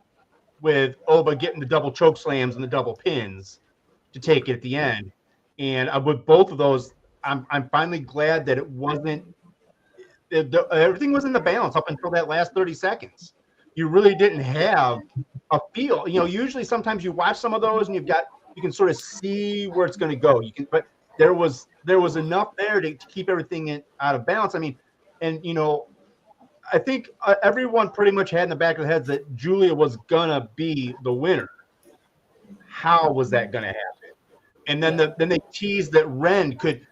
with Oba getting the double choke slams and the double pins to take it at the end. And with both of those, I'm finally glad that it wasn't everything was in the balance up until that last 30 seconds. You really didn't have a feel. Usually sometimes you watch some of those and you can sort of see where it's going to go. But there was enough there to keep everything out of balance. I mean, and I think everyone pretty much had in the back of their heads that Julia was gonna be the winner. How was that gonna happen? And then then they teased that Ren could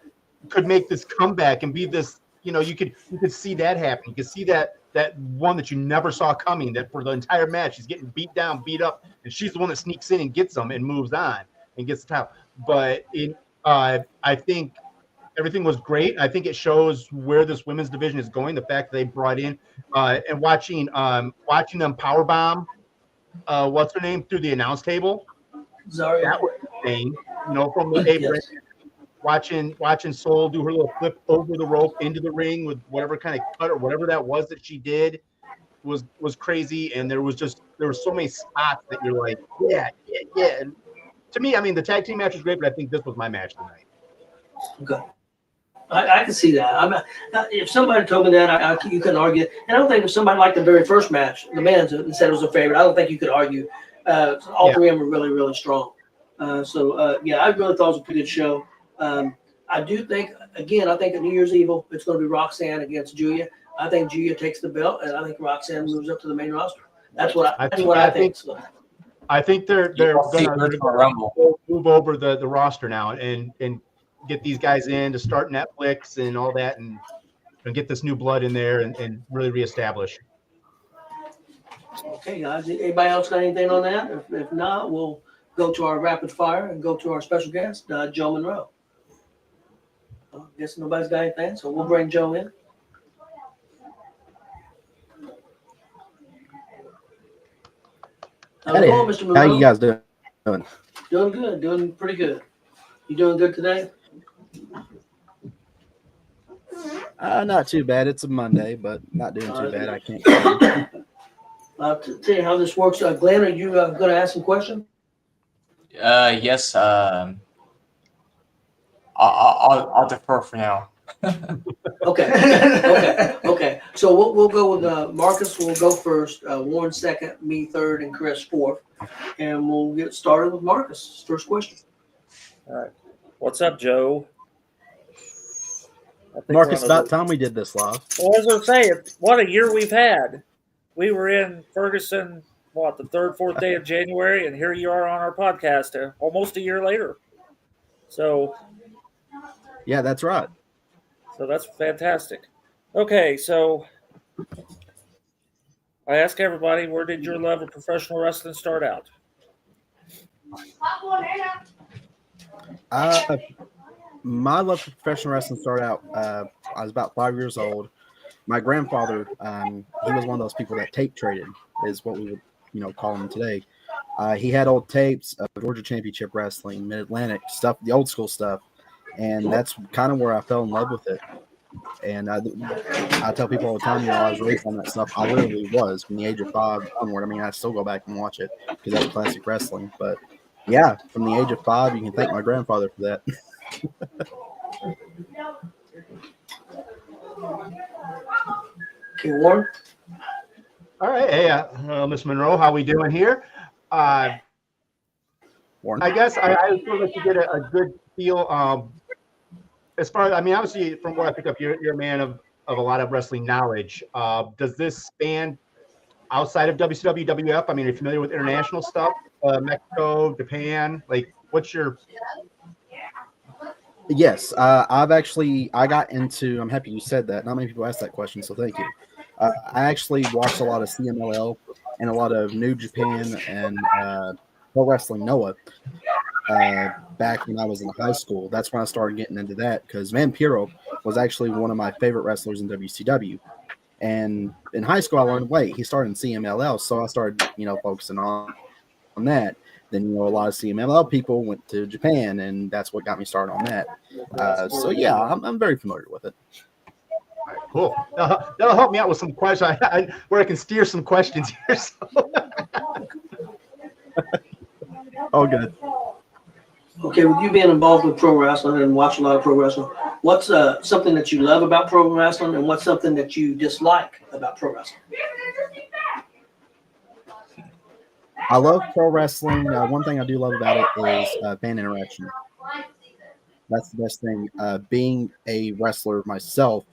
make this comeback and be this. You could see that happen. You could see that one that you never saw coming. That for the entire match, she's getting beat down, beat up, and she's the one that sneaks in and gets them and moves on and gets the title. But I think everything was great. I think it shows where this women's division is going. The fact that they brought in and watching them powerbomb what's her name through the announce table. Sorry. That was insane. From the apron. Yes. Watching Soul do her little flip over the rope into the ring with whatever kind of cut or whatever that was that she did was crazy. And there were so many spots that you're like, yeah. And to me, I mean, the tag team match was great, but I think this was my match tonight. Okay. I can see that. If somebody told me that, you couldn't argue. And I don't think if somebody liked the very first match, the men's, and said it was a favorite, I don't think you could argue. All three of them were really, really strong. I really thought it was a pretty good show. I do think, again, at New Year's Evil, it's going to be Roxanne against Julia. I think Julia takes the belt, and I think Roxanne moves up to the main roster. That's what I think. So. I think they're going to move over the roster now and get these guys in to start Netflix and all that and get this new blood in there and really reestablish. Okay, guys. Anybody else got anything on that? If not, we'll go to our rapid fire and go to our special guest, Joe Monroe. I guess nobody's got anything, so we'll bring Joe in. Hey, Hello, Mr. Monroe. how you guys doing? Doing good, doing pretty good. You doing good today? Not too bad. It's a Monday, but not doing too bad. I can't complain. To tell you how this works, Glenn, are you going to ask some questions? Yes. I'll defer for now. Okay. So we'll go with Marcus. Will go first. Warren second. Me third, and Chris fourth. And we'll get started with Marcus. First question. All right. What's up, Joe? Marcus, about time we did this live. Well, as I was saying, what a year we've had. We were in Ferguson, the third, fourth day of January, and here you are on our podcast almost a year later. So, yeah, that's right. So that's fantastic. Okay, so I ask everybody, where did your love of professional wrestling start out? My love for professional wrestling started out, I was about 5 years old. My grandfather, he was one of those people that tape traded, is what we would, call him today. He had old tapes of Georgia Championship Wrestling, Mid-Atlantic stuff, the old school stuff. And that's kind of where I fell in love with it. And I tell people all the time, I was raised on that stuff. I literally was from the age of 5 onward. I mean, I still go back and watch it because that's classic wrestling. But yeah, from the age of 5, you can thank my grandfather for that. Okay, Warren. All right. Hey, Miss Monroe, how we doing here? Warren. I guess I feel like you get a good feel as far as, I mean, obviously from what I pick up, you're a man of a lot of wrestling knowledge. Does this span outside of WCW, WF? I mean, are you familiar with international stuff? Mexico, Japan, like what's your... Yes, I got into, I'm happy you said that. Not many people ask that question, so thank you. I actually watched a lot of CMLL and a lot of New Japan and Pro Wrestling Noah back when I was in high school. That's when I started getting into that because Vampiro was actually one of my favorite wrestlers in WCW. And in high school, I learned, wait, he started in CMLL, so I started, focusing on that. Then, a lot of CMLL people went to Japan, and that's what got me started on that. So, yeah, I'm very familiar with it. Cool. That'll help me out with some questions where I can steer some questions here. So. Oh, good. Okay, with you being involved with pro wrestling and watching a lot of pro wrestling, what's something that you love about pro wrestling, and what's something that you dislike about pro wrestling? I love pro wrestling. One thing I do love about it is fan interaction. That's the best thing. Being a wrestler myself,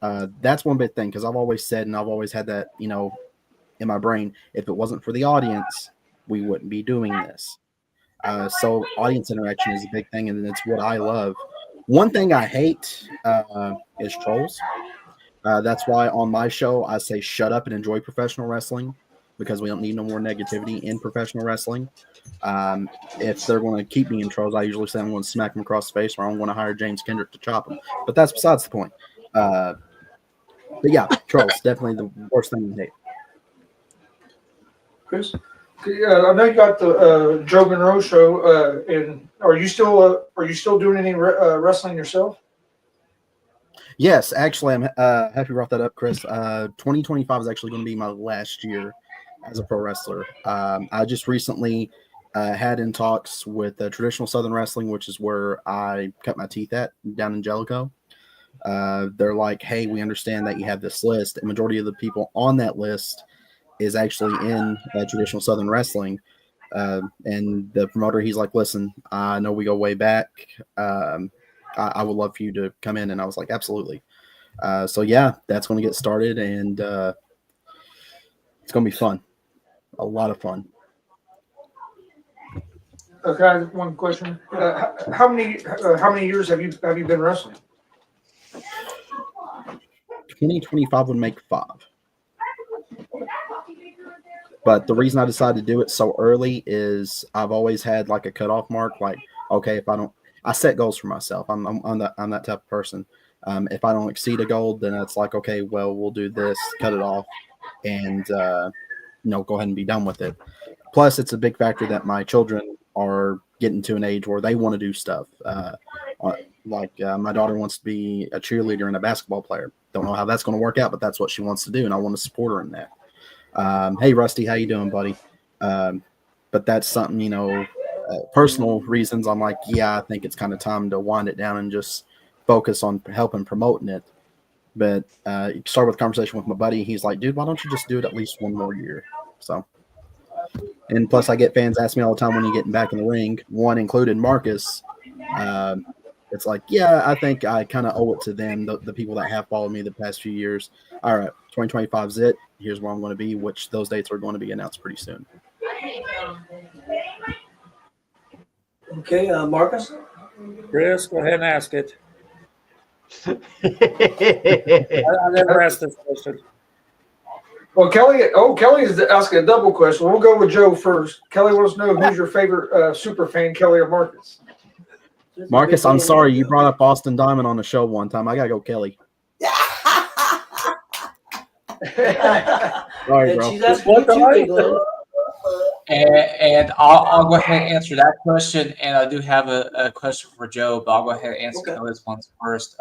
That's one big thing because I've always said, and I've always had that, in my brain. If it wasn't for the audience, we wouldn't be doing this. So audience interaction is a big thing, and it's what I love. One thing I hate is trolls. That's why on my show I say shut up and enjoy professional wrestling because we don't need no more negativity in professional wrestling. If they're going to keep me in trolls, I usually say I'm going to smack them across the face or I'm going to hire James Kendrick to chop them. But that's besides the point. But yeah, trolls, definitely the worst thing to hate. Chris? I know you got the Joe Monroe show, and are you still doing any wrestling yourself? Yes, actually, I'm happy you brought that up, Chris. 2025 is actually going to be my last year as a pro wrestler. I just recently had in talks with Traditional Southern Wrestling, which is where I cut my teeth at down in Jellicoe. They're like, hey, we understand that you have this list. The majority of the people on that list is actually in Traditional Southern Wrestling. And the promoter, he's like, listen, I know we go way back. I would love for you to come in. And I was like, absolutely. So yeah, that's going to get started, and it's going to be fun. A lot of fun. Okay, I have one question. How many years have you been wrestling? 2025 would make 5. But the reason I decided to do it so early is I've always had like a cutoff mark. Like, okay, I set goals for myself. I'm that type of person. If I don't exceed a goal, then it's like, okay, well, we'll do this, cut it off, and go ahead and be done with it. Plus, it's a big factor that my children are getting to an age where they want to do stuff. My daughter wants to be a cheerleader and a basketball player. Don't know how that's going to work out, but that's what she wants to do, and I want to support her in that. Hey, Rusty, how you doing, buddy? But that's something, personal reasons. I'm like, yeah, I think it's kind of time to wind it down and just focus on helping promoting it. But you start with a conversation with my buddy. He's like, dude, why don't you just do it at least one more year? So, and plus I get fans ask me all the time when you're getting back in the ring, one included Marcus. It's like, yeah, I think I kind of owe it to them, the people that have followed me the past few years. All right, 2025 is it. Here's where I'm going to be, which those dates are going to be announced pretty soon. Okay, Marcus? Chris, go ahead and ask it. I never asked this question. Well, Kelly is asking a double question. We'll go with Joe first. Kelly wants to know who's your favorite super fan, Kelly or Marcus? Marcus, I'm sorry, you brought up Austin Diamond on the show one time. I gotta go, Kelly. Sorry, bro. She's asking you too, Big Glenn. And I'll go ahead and answer that question. And I do have a question for Joe, but I'll go ahead and answer Kelly's ones first.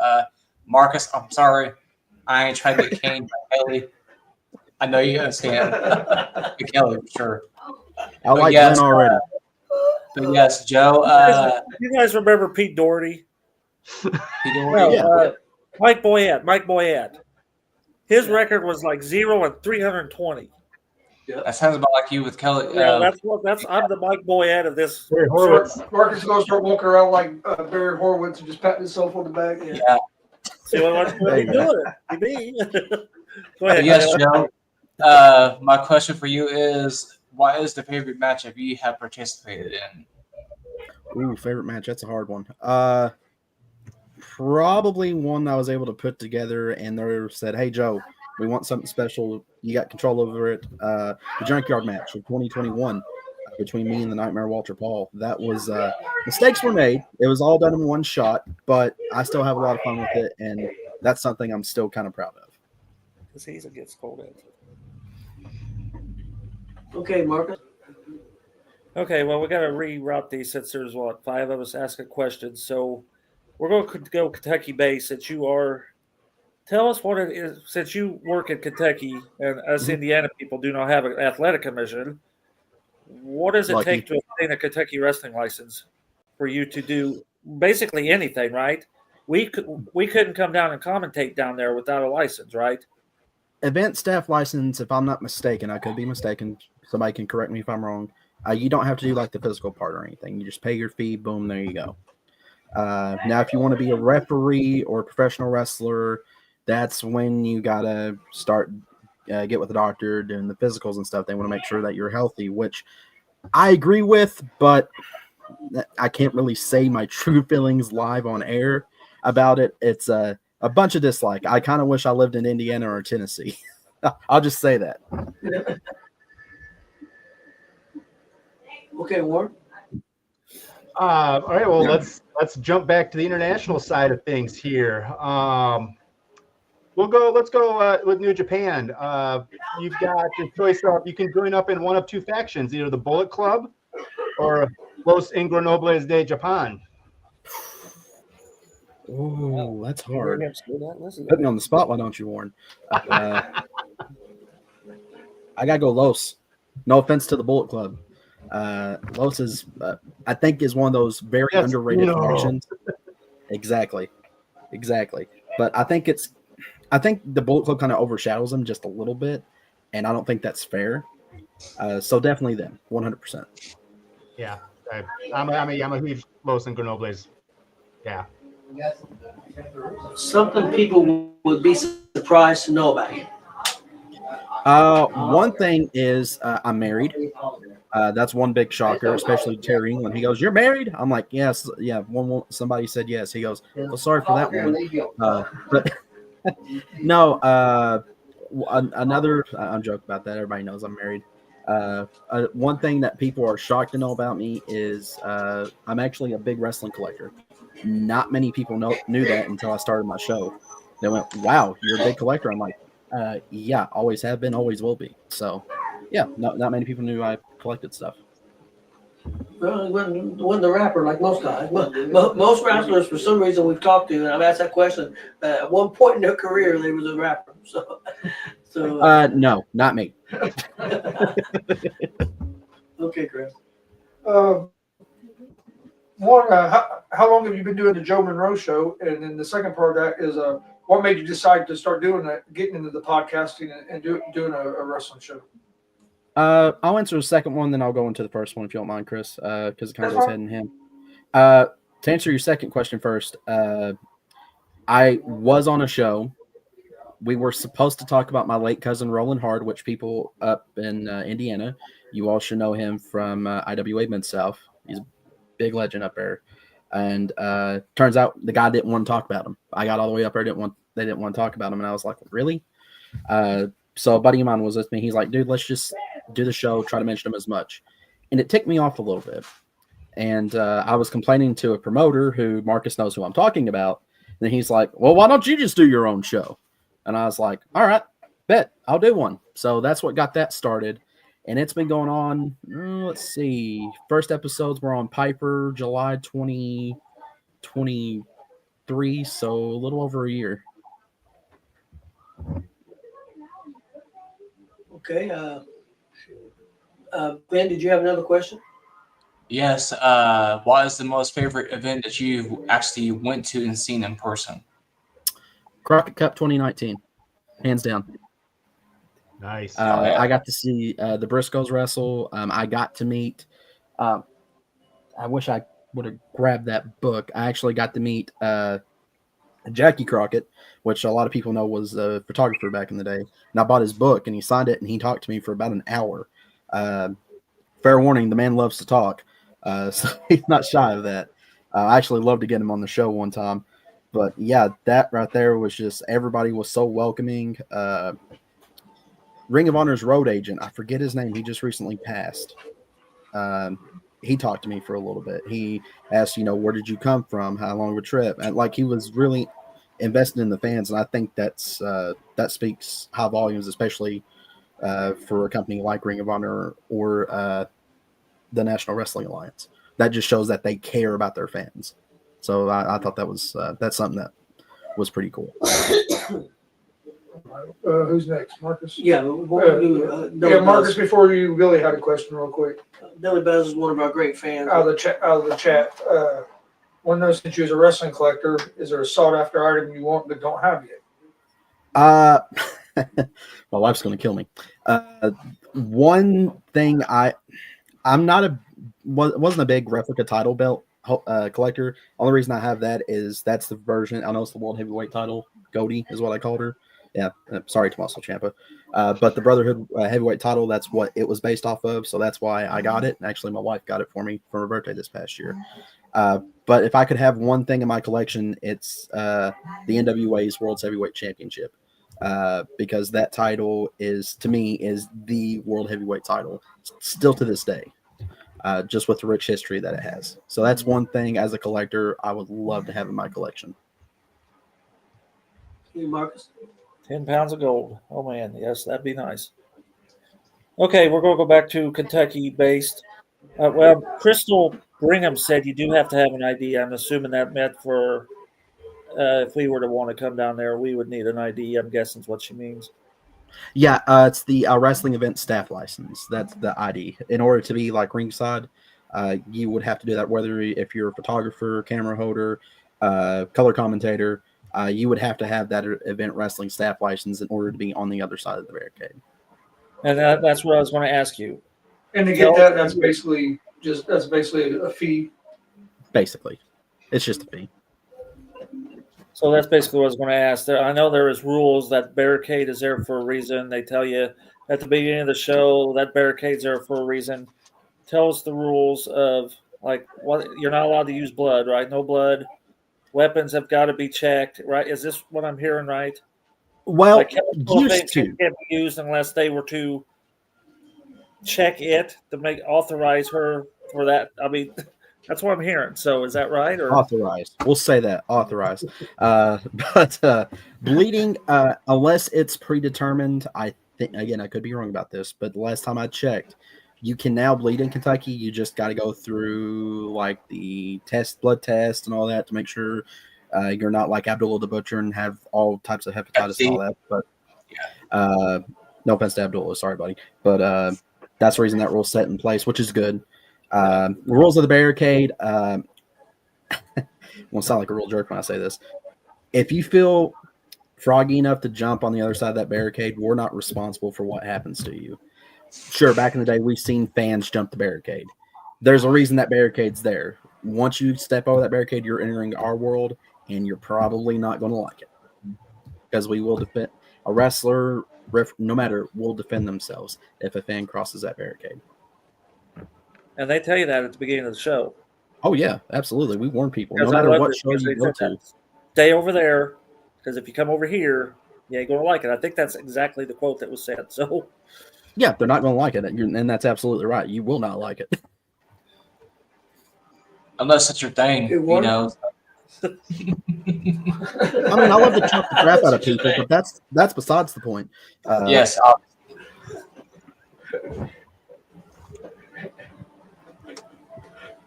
Marcus, I'm sorry. I ain't trying to get caned by Kelly. I know you understand. Kelly, for sure. I like Glenn already. But yes, Joe. You guys remember Pete Doherty? Mike Boyette. His record was like 0-320. That sounds about like you with Kelly. Yeah, I'm the Mike Boyette of this. Marcus is going to start walking around like Barry Horowitz and just patting himself on the back. Yeah. See what I'm doing? Go ahead. Yes, Joe. My question for you is, what is the favorite matchup you have participated in? Ooh, favorite match. That's a hard one. Probably one I was able to put together, and they said, "Hey, Joe, we want something special. You got control over it." The Junkyard match of 2021 between me and the Nightmare Walter Paul. That was mistakes were made. It was all done in one shot, but I still have a lot of fun with it, and that's something I'm still kind of proud of. The season gets cold. Okay, Marcus. Okay, well, we got to reroute these since there's 5 of us asking questions. So we're going to go Kentucky based since you are. Tell us what it is, since you work in Kentucky and us Indiana people do not have an athletic commission. What does it take to obtain a Kentucky wrestling license for you to do basically anything, right? We couldn't come down and commentate down there without a license, right? Event staff license, if I'm not mistaken, I could be mistaken. Somebody can correct me if I'm wrong. You don't have to do like the physical part or anything. You just pay your fee. Boom, there you go. Now, if you want to be a referee or a professional wrestler, that's when you gotta start get with the doctor doing the physicals and stuff. They want to make sure that you're healthy, which I agree with, but I can't really say my true feelings live on air about it. It's a bunch of dislike. I kind of wish I lived in Indiana or Tennessee. I'll just say that. Okay, Warren. All right, well, let's jump back to the international side of things here. Let's go with New Japan. You've got the choice of, you can join up in one of two factions, either the Bullet Club or Los Ingobernables de Japan. Oh, that's hard. Listen Put me on the spot, why don't you, Warren? I gotta go Los. No offense to the Bullet Club. Los is, I think, is one of those very underrated factions. Exactly. But I think the Bullet Club kind of overshadows them just a little bit, and I don't think that's fair. So definitely them, 100%. Yeah, I'm a huge Los Ingobernables. Yeah. Something people would be surprised to know about you. One thing is I'm married. That's one big shocker, especially Terry England. He goes, "You're married?" I'm like, "Yes, yeah." Somebody said yes. He goes, "Well, sorry for that one." But no, another. I'm joking about that. Everybody knows I'm married. One thing that people are shocked to know about me is I'm actually a big wrestling collector. Not many people knew that until I started my show. They went, "Wow, you're a big collector." I'm like, "Yeah, always have been, always will be." So, yeah, not many people knew I collected stuff. Well, he wasn't a rapper like most guys. Most wrestlers, for some reason, we've talked to, and I've asked that question. At one point in their career, they was a rapper. So No, not me. Okay, Chris. How long have you been doing the Joe Monroe show? And then the second part of that is, what made you decide to start doing that, getting into the podcasting and doing a wrestling show? I'll answer the second one, then I'll go into the first one if you don't mind, Chris, because it kind of goes hand in hand. To answer your second question first, I was on a show. We were supposed to talk about my late cousin Roland Hard, which people up in Indiana, you all should know him from IWA Mid-South. He's a big legend up there. And turns out the guy didn't want to talk about him. I got all the way up there, they didn't want to talk about him, and I was like, really? So a buddy of mine was with me. He's like, dude, let's just do the show, try to mention him as much. And it ticked me off a little bit. And I was complaining to a promoter who Marcus knows who I'm talking about. And he's like, well, why don't you just do your own show? And I was like, all right, bet, I'll do one. So that's what got that started. And it's been going on, let's see. First episodes were on Piper, July 2023, so a little over a year. Okay. Ben, did you have another question? Yes. What is the most favorite event that you actually went to and seen in person? Crockett Cup 2019, hands down. Nice. I got to see the Briscoes wrestle. I got to meet. I wish I would have grabbed that book. I actually got to meet Jackie Crockett, which a lot of people know was a photographer back in the day. And I bought his book, and he signed it, and he talked to me for about an hour. Fair warning, the man loves to talk, so he's not shy of that. I actually love to get him on the show one time. But yeah, that right there was just, everybody was so welcoming. Ring of Honor's road agent, I forget his name. He just recently passed. He talked to me for a little bit. He asked, where did you come from? How long of a trip? And like, he was really invested in the fans. And I think that speaks high volumes, especially for a company like Ring of Honor or the National Wrestling Alliance. That just shows that they care about their fans. So I thought that was that's something that was pretty cool. Who's next, Marcus? Yeah, we'll do, Marcus. Before you, Billy had a question, real quick. Billy Buzz is one of our great fans. Out of the chat. One knows that you're a wrestling collector. Is there a sought after item you want but don't have yet? My wife's gonna kill me. One thing wasn't a big replica title belt collector. Only reason I have that is that's the version. I know it's the world heavyweight title. Goldie is what I called her. Yeah, sorry, Tommaso Ciampa. But the Brotherhood heavyweight title, that's what it was based off of. So that's why I got it. And actually, my wife got it for me for her birthday this past year. But if I could have one thing in my collection, it's the NWA's World's Heavyweight Championship. Because that title is, to me, is the world heavyweight title still to this day. Just with the rich history that it has. So that's one thing as a collector I would love to have in my collection. Hey, Marcus. 10 pounds of gold. Oh, man. Yes, that'd be nice. Okay, we're going to go back to Kentucky-based. Well, Crystal Brigham said you do have to have an ID. I'm assuming that meant for if we were to want to come down there, we would need an ID. I'm guessing is what she means. Yeah, it's the wrestling event staff license. That's the ID. In order to be like ringside, you would have to do that. Whether if you're a photographer, camera holder, color commentator, you would have to have that event wrestling staff license in order to be on the other side of the barricade. And that's what I was going to ask you. And to get that, that's basically a fee. Basically, it's just a fee. So that's basically what I was going to ask. I know there is rules that barricade is there for a reason. They tell you at the beginning of the show that barricade's there for a reason. Tell us the rules of like what you're not allowed to use blood, right? No blood. Weapons have got to be checked, right? Is this what I'm hearing right? Well, like used to can't be used unless they were to check it to authorize her for that. I mean, that's what I'm hearing. So is that right? Or authorized? We'll say that authorized. But bleeding, unless it's predetermined, I think again I could be wrong about this, but the last time I checked, you can now bleed in Kentucky. You just got to go through like the blood test and all that to make sure you're not like Abdullah the Butcher and have all types of hepatitis and all that. But no offense to Abdullah, sorry, buddy. But that's the reason that rule's set in place, which is good. The rules of the barricade. Won't sound like a real jerk when I say this. If you feel froggy enough to jump on the other side of that barricade, we're not responsible for what happens to you. Sure, back in the day, we've seen fans jump the barricade. There's a reason that barricade's there. Once you step over that barricade, you're entering our world, and you're probably not going to like it. Because we will defend a wrestler, no matter, will defend themselves if a fan crosses that barricade. and they tell you that at the beginning of the show. Oh, yeah, absolutely. We warn people. Because No I matter love what this, show because you they go said to. that. Stay over there, because if you come over here, you ain't going to like it. I think that's exactly the quote that was said. So, yeah, they're not going to like it. And that's absolutely right. You will not like it. Unless it's your thing, It you won't. know. I mean, I love to chop the crap out of people, but that's besides the point. Yes.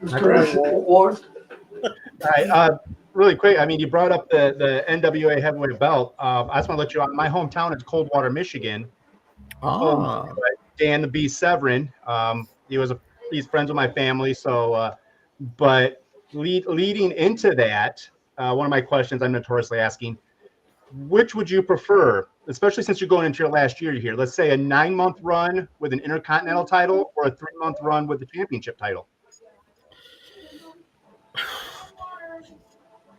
Ward. All right, really quick. I mean, you brought up the NWA heavyweight belt. I just want to let you know, my hometown is Coldwater, Michigan. Dan the B Severin. He's friends with my family. So, but leading into that, one of my questions I'm notoriously asking: which would you prefer, especially since you're going into your last year here? Let's say a 9-month run with an Intercontinental title, or a 3-month run with the championship title.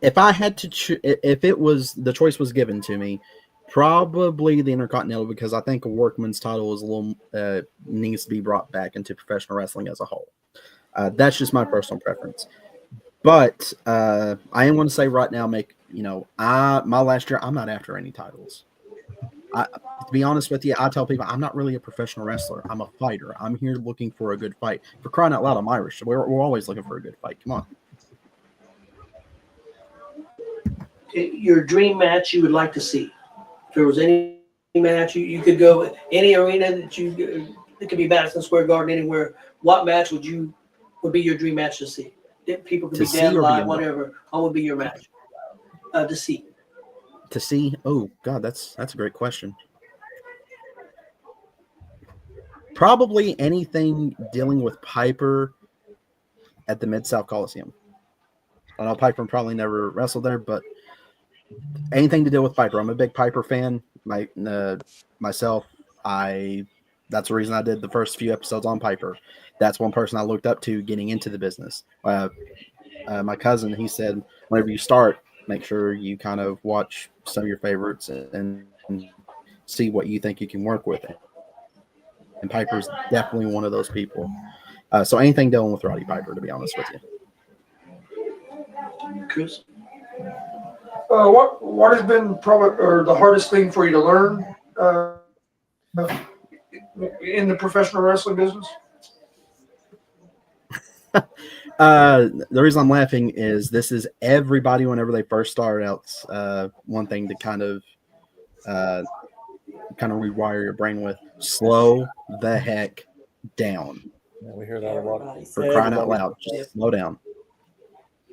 If I had to, if it was the choice was given to me, probably the Intercontinental, because I think a workman's title is a little needs to be brought back into professional wrestling as a whole. That's just my personal preference. But I am going to say right now, my last year, I'm not after any titles. To be honest with you, I tell people I'm not really a professional wrestler. I'm a fighter. I'm here looking for a good fight. For crying out loud, I'm Irish. We're always looking for a good fight. Come on. Your dream match you would like to see. If there was any match you could go, any arena that it could be Madison Square Garden, anywhere. What match would be your dream match to see? If people could be dead, alive, whatever. What would be your match to see? To see? Oh God, that's a great question. Probably anything dealing with Piper at the Mid-South Coliseum. I know Piper probably never wrestled there, but anything to deal with Piper. I'm a big Piper fan. Myself, that's the reason I did the first few episodes on Piper. That's one person I looked up to getting into the business. my cousin, he said, whenever you start, make sure you kind of watch some of your favorites and see what you think you can work with. And Piper's definitely one of those people. So anything dealing with Roddy Piper, to be honest with you. Chris? What has been probably or the hardest thing for you to learn in the professional wrestling business? The reason I'm laughing is this is everybody whenever they first start out. One thing to kind of rewire your brain with: slow the heck down. Yeah, we hear that a lot. Everybody For says crying out Everybody. loud, just slow down.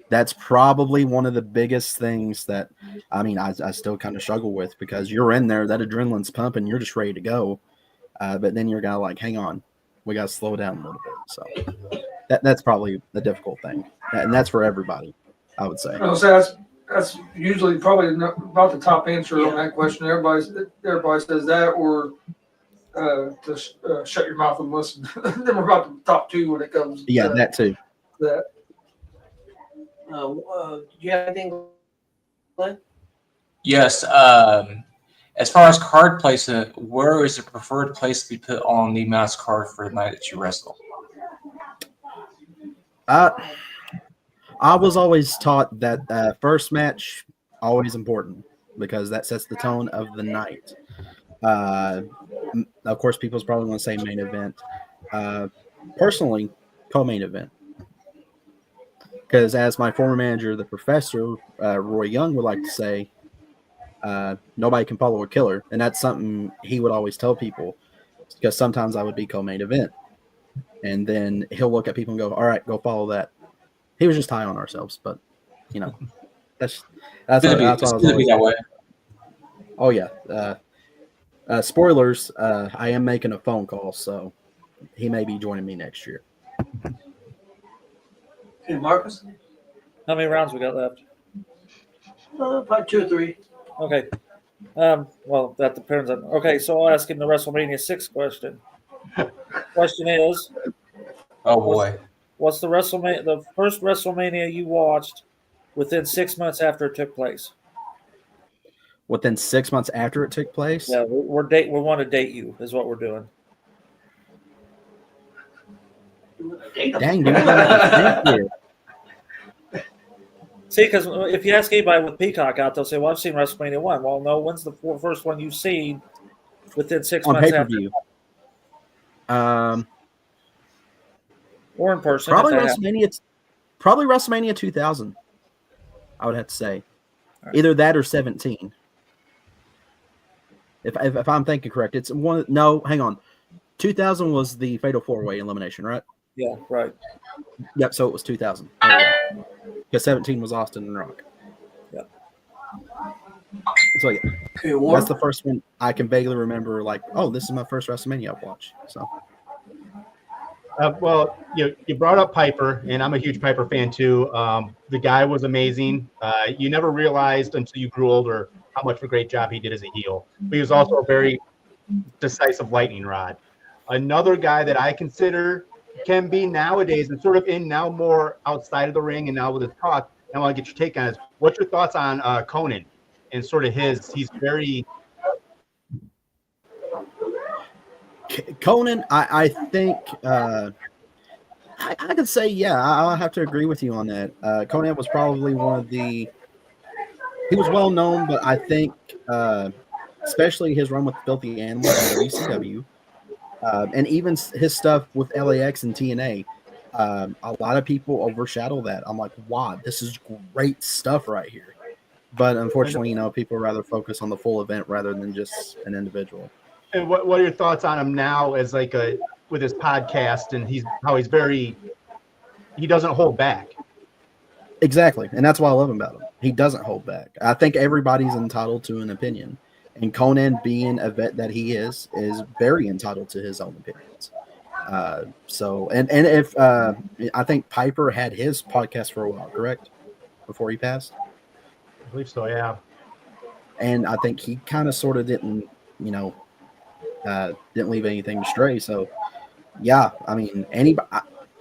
That's probably one of the biggest things that I still kind of struggle with, because you're in there, that adrenaline's pumping, you're just ready to go, but then you're like, hang on, we got to slow down a little bit. So that's probably the difficult thing, and that's for everybody, I would say. I'll say that's usually probably not the top answer on that question. Everybody says that, or just shut your mouth and listen. Then we're about the top two when it comes. Yeah, to that too. that. Do you have anything, Glenn? Yes. As far as card placement, where is the preferred place to be put on the mass card for the night that you wrestle? I was always taught that first match always important, because that sets the tone of the night. Of course, people's probably going to say main event. Personally, co-main event. Because as my former manager, the professor, Roy Young, would like to say, nobody can follow a killer. And that's something he would always tell people, because sometimes I would be co-main event. And then he'll look at people and go, all right, go follow that. He was just high on ourselves, but, that's It's gonna be that way. Oh, yeah. Spoilers, I am making a phone call, so he may be joining me next year. Hey, Marcus? How many rounds we got left? Probably 2 or 3. Okay. Well, that depends on. Okay, so I'll ask him the WrestleMania 6 question. Question is, Oh boy. what's the first WrestleMania you watched within 6 months after it took place? Within 6 months after it took place? Yeah, we want to date you is what we're doing. Dang, dude. Thank you. See, because if you ask anybody with Peacock out, they'll say, "Well, I've seen WrestleMania 1." Well, no, when's the first one you've seen within 6 On months pay-per-view. or in person? Probably if that happens. WrestleMania 2000, I would have to say. Right. Either that or 17. If I'm thinking correct, it's one. No, hang on. 2000 was the Fatal 4-Way elimination, right? Yeah, right. Yep. So it was 2000. Because 17 was Austin and Rock. Yep. So yeah, Okay, Warren? that's the first one I can vaguely remember. Like, oh, this is my first WrestleMania I've watched. So. Well, you brought up Piper, and I'm a huge Piper fan too. The guy was amazing. You never realized until you grew older how much of a great job he did as a heel. But he was also a very decisive lightning rod. Another guy that I consider can be nowadays and sort of in now more outside of the ring and now with his talk, and I want to get your take on it. What's your thoughts on Conan and sort of he's very... Conan, I think I could say, yeah, I'll have to agree with you on that. Conan was probably one of the. He was well known, but I think, especially his run with Filthy Animals and WCW, and even his stuff with LAX and TNA, a lot of people overshadow that. I'm like, wow, this is great stuff right here. But unfortunately, people rather focus on the full event rather than just an individual. And what are your thoughts on him now as like with his podcast and he doesn't hold back? Exactly. And that's what I love about him. He doesn't hold back. I think everybody's entitled to an opinion. And Conan, being a vet that he is very entitled to his own opinions. So if I think Piper had his podcast for a while, correct? Before he passed? I believe so, yeah. And I think he kind of sort of didn't leave anything astray. So, yeah, I mean,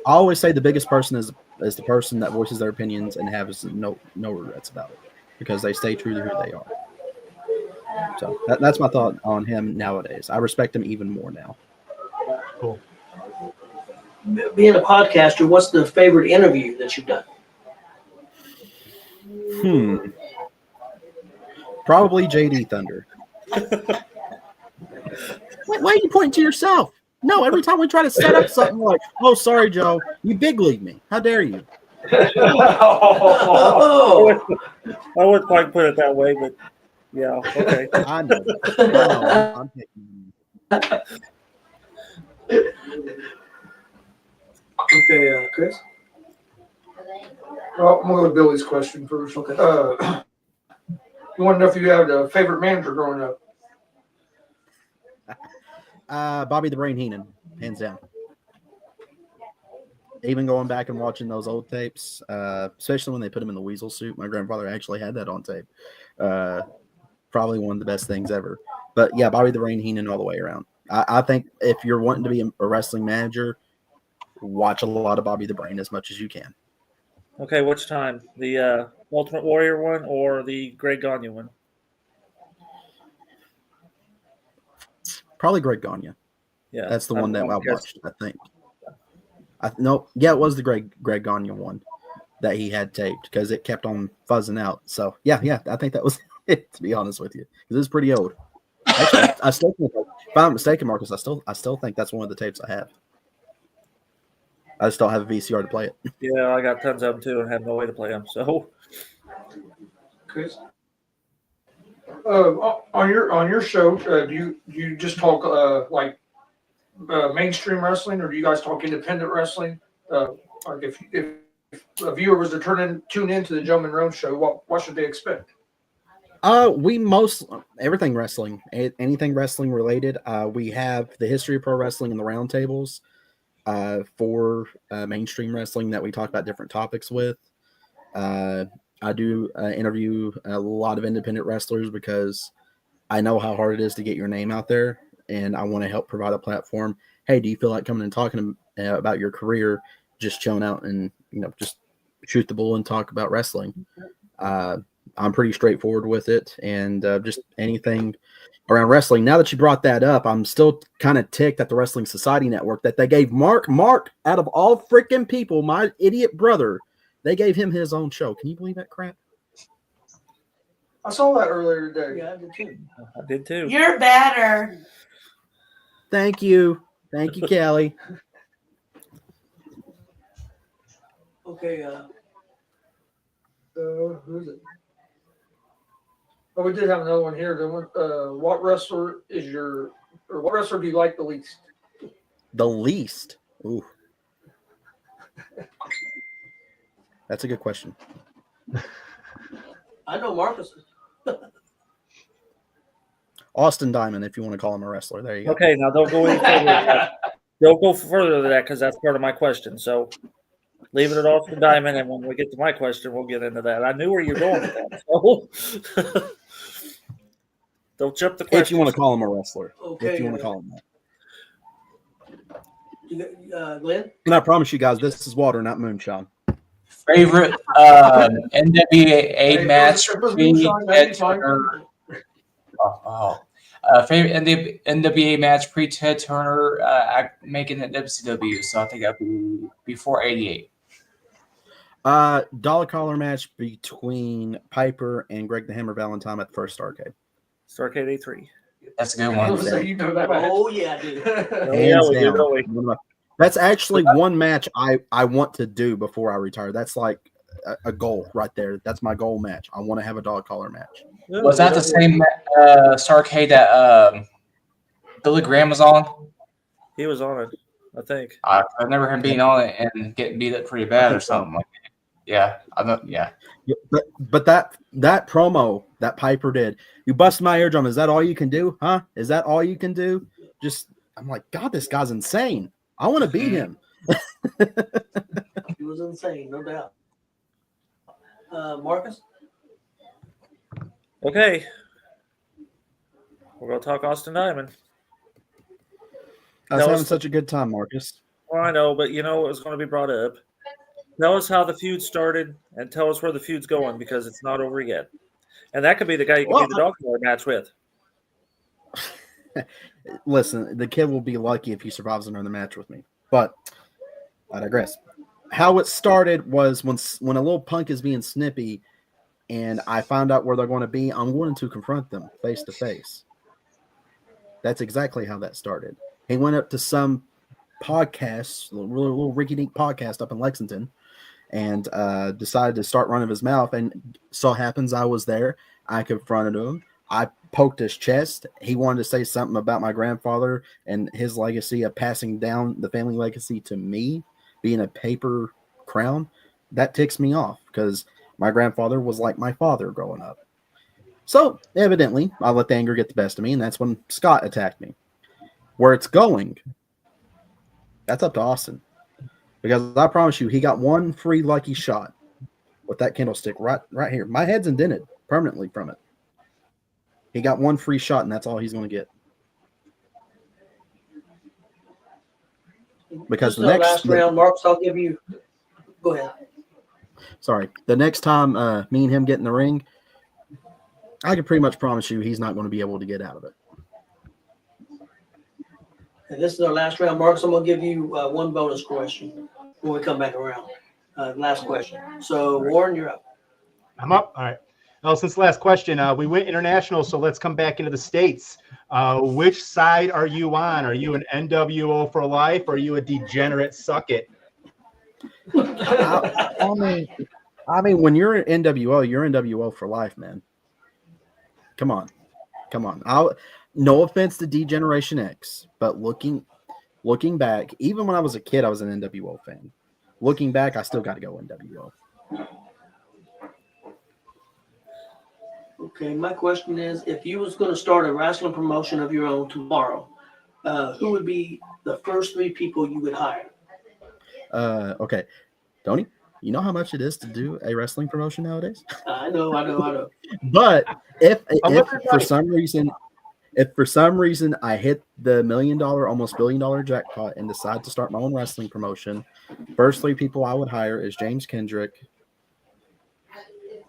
I always say the biggest person is the person that voices their opinions and has no regrets about it because they stay true to who they are. So that's my thought on him nowadays. I respect him even more now. Cool. Being a podcaster, what's the favorite interview that you've done? Probably JD Thunder. Why are you pointing to yourself? No, every time we try to set up something like, oh, sorry, Joe, you big league me. How dare you? Oh, I wouldn't quite put it that way, but yeah, okay. I know. I'm picking. okay, Chris. Well, I'm gonna go with Billy's question first. Okay. You want to know if you had a favorite manager growing up? Bobby the Brain Heenan, hands down. Even going back and watching those old tapes, especially when they put him in the weasel suit. My grandfather actually had that on tape. Probably one of the best things ever. But yeah, Bobby the Brain Heenan all the way around. I think if you're wanting to be a wrestling manager, watch a lot of Bobby the Brain as much as you can. Okay, which time? The Ultimate Warrior one or the Greg Gagne one? Probably Greg Gagne. Yeah, That's the one that I guessing. watched, I think. It was the Greg Gagne one that he had taped because it kept on fuzzing out. So yeah, I think that was it, to be honest with you, because it's pretty old. Actually, I still think, if I'm not mistaken, Marcus, I still think that's one of the tapes I have. I just don't have a VCR to play it. Yeah, I got tons of them too and have no way to play them. So, Chris. On your show, do you just talk like mainstream wrestling, or do you guys talk independent wrestling? Like if a viewer was to tune into the Joe Monroe show, what should they expect? Everything wrestling, anything wrestling related. We have the history of pro wrestling in the roundtables for mainstream wrestling that we talk about different topics with. I do interview a lot of independent wrestlers because I know how hard it is to get your name out there, and I want to help provide a platform. Hey, do you feel like coming and talking about your career, just chilling out and just shoot the bull and talk about wrestling? I'm pretty straightforward with it, and just anything around wrestling. Now that you brought that up, I'm still kind of ticked at the Wrestling Society Network that they gave Mark out of all freaking people, my idiot brother. They gave him his own show. Can you believe that crap? I saw that earlier today. Yeah, I did too. I did too. You're better. Thank you, Kelly. Okay, Who is it? Oh, we did have another one here. What wrestler do you like the least? The least? Ooh. That's a good question. I know Marcus. Austin Diamond, if you want to call him a wrestler. There you go. Okay, now don't go any further than that. Don't go further than that because that's part of my question. So leave it at Austin Diamond, and when we get to my question, we'll get into that. I knew where you're going with that. So don't jump the question. If you want to call him a wrestler. Okay, if you want to call him that. Glenn? And I promise you guys, this is water, not moonshine. Favorite NWA match? Favorite NWA match pre Ted Turner making it WCW. So I think that'd be before '88. Dollar collar match between Piper and Greg the Hammer Valentine at the first Starrcade. Starrcade A3. That's a good one. You know that match. Oh, yeah, dude. Hands we down. do. That's actually one match I want to do before I retire. That's like a goal right there. That's my goal match. I want to have a dog collar match. Was that the same Starrcade that Billy Graham was on? He was on it, I think. I remember him being on it and getting beat up pretty bad or something like that. Yeah, I know. Yeah. But that promo that Piper did, you bust my eardrum. Is that all you can do? Huh? Is that all you can do? I'm like, God, this guy's insane. I want to beat him. He was insane, no doubt. Marcus? Okay. We're going to talk Austin Diamond. I was having such a good time, Marcus. Well, I know, but you know what was going to be brought up. Tell us how the feud started and tell us where the feud's going because it's not over yet. And that could be the guy you could Well, do the dog collar match with. Listen, the kid will be lucky if he survives another match with me. But I digress. How it started was when a little punk is being snippy and I found out where they're going to be, I'm going to confront them face to face. That's exactly how that started. He went up to some podcast, a little rinky-dink podcast up in Lexington, and decided to start running his mouth. And so happens I was there. I confronted him. I poked his chest. He wanted to say something about my grandfather and his legacy of passing down the family legacy to me, being a paper crown. That ticks me off because my grandfather was like my father growing up. So evidently, I let the anger get the best of me, and that's when Scott attacked me. Where it's going, that's up to Austin. Because I promise you, he got one free lucky shot with that candlestick right here. My head's indented permanently from it. He got one free shot, and that's all he's going to get. Because the last round, Marcus, I'll give you. Go ahead. Sorry. The next time me and him get in the ring, I can pretty much promise you he's not going to be able to get out of it. And this is our last round, Marcus. I'm going to give you one bonus question when we come back around. Last question. So, Warren, you're up. I'm up. All right. Well, since the last question, we went international, so let's come back into the States. Which side are you on? Are you an NWO for life, or are you a degenerate suck it? I mean, when you're in NWO, you're NWO for life, man. Come on. No offense to D-Generation X, but looking back, even when I was a kid, I was an NWO fan. Looking back, I still got to go NWO. Okay, my question is, if you was going to start a wrestling promotion of your own tomorrow, who would be the first three people you would hire? Okay. Tony, you know how much it is to do a wrestling promotion nowadays? I know. But if for some reason I hit the $1 million, almost $1 billion jackpot and decide to start my own wrestling promotion, first three people I would hire is James Kendrick,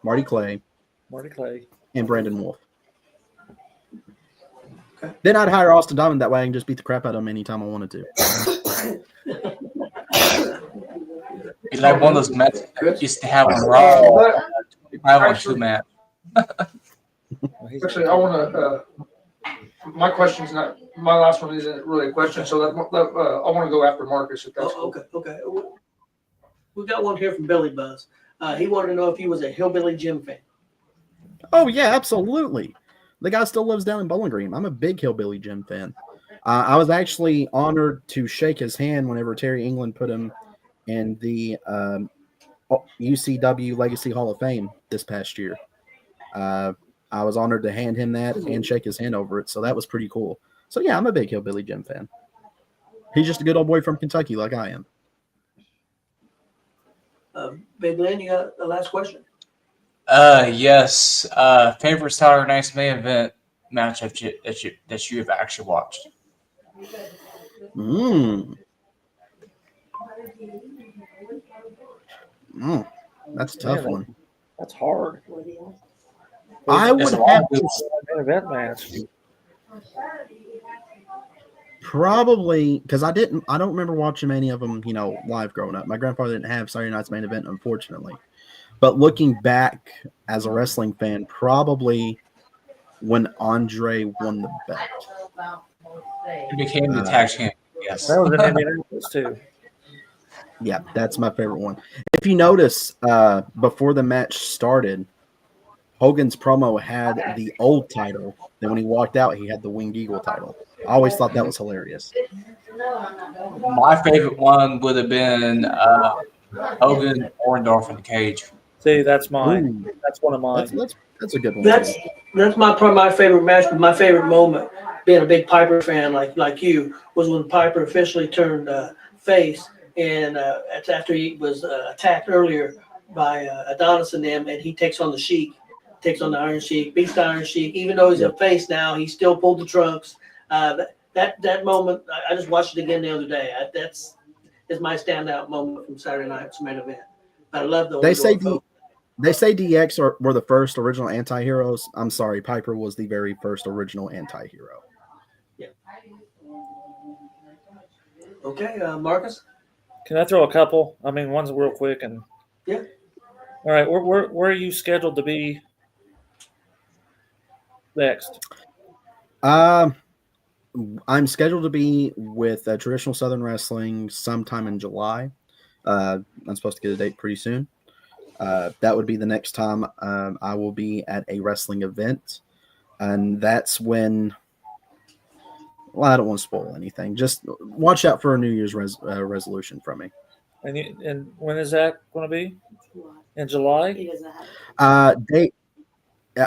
Marty Clay, and Brandon Wolf. Okay. Then I'd hire Austin Diamond. That way I can just beat the crap out of him anytime I wanted to. It's like one of those matches that used to have on Raw. 5-on-2 match. Actually, I want to. My question's not. My last one isn't really a question, so I want to go after Marcus. If that's cool. Okay. We got one here from Billy Buzz. He wanted to know if he was a Hillbilly Jim fan. Oh yeah, absolutely. The guy still lives down in Bowling Green. I'm a big Hillbilly Jim fan. I was actually honored to shake his hand whenever Terry England put him in the UCW Legacy Hall of Fame this past year. I was honored to hand him that and shake his hand over it, so that was pretty cool. So yeah, I'm a big Hillbilly Jim fan. He's just a good old boy from Kentucky like I am. Big Lynn, you got the last question? Yes. Favorite Saturday Night's main event match that you have actually watched. That's a tough one. That's hard. I would have to an event match. probably because I don't remember watching many of them, live growing up. My grandfather didn't have Saturday Night's Main Event, unfortunately. But looking back as a wrestling fan, probably when Andre won the belt. He became the tag champion. Yes. That was an Indianapolis too. Yeah, that's my favorite one. If you notice, before the match started, Hogan's promo had the old title. Then when he walked out, he had the Winged Eagle title. I always thought that was hilarious. My favorite one would have been Hogan Orndorff in the cage. See, that's mine. Ooh. That's one of mine. That's a good one. That's probably my favorite match, but my favorite moment, being a big Piper fan like you, was when Piper officially turned face, and it's after he was attacked earlier by Adonis and them, and he takes on the Iron Sheik, beats the Iron Sheik. Even though he's a face now, he still pulled the trunks. That moment, I just watched it again the other day. is my standout moment from Saturday night's main event. But I love the They say Orndorff. They say DX were the first original anti-heroes. I'm sorry, Piper was the very first original anti-hero. Okay, Marcus. Can I throw a couple? I mean, one's real quick and Yeah. All right, where are you scheduled to be next? I'm scheduled to be with Traditional Southern Wrestling sometime in July. I'm supposed to get a date pretty soon. That would be the next time I will be at a wrestling event, and that's when. Well, I don't want to spoil anything. Just watch out for a New Year's resolution from me. And when is that going to be? In July? He doesn't have. Date.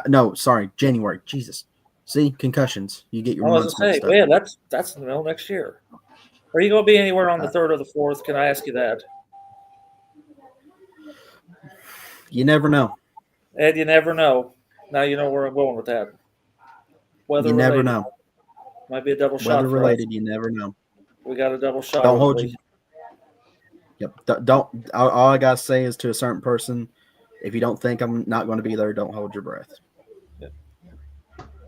No, sorry, January. Jesus. See, concussions. You get your I was months going to mixed say, up. well, yeah, that's in the middle of next year. Are you going to be anywhere on the 3rd or the 4th? Can I ask you that? You never know. Ed, you never know. Now you know where I'm going with that. Weather You never related. know. Might be a double shot. Weather for related, us. you never know. We got a double shot. Don't hold hopefully. you. Yep. Don't. All I gotta say is to a certain person, if you don't think I'm not going to be there, don't hold your breath.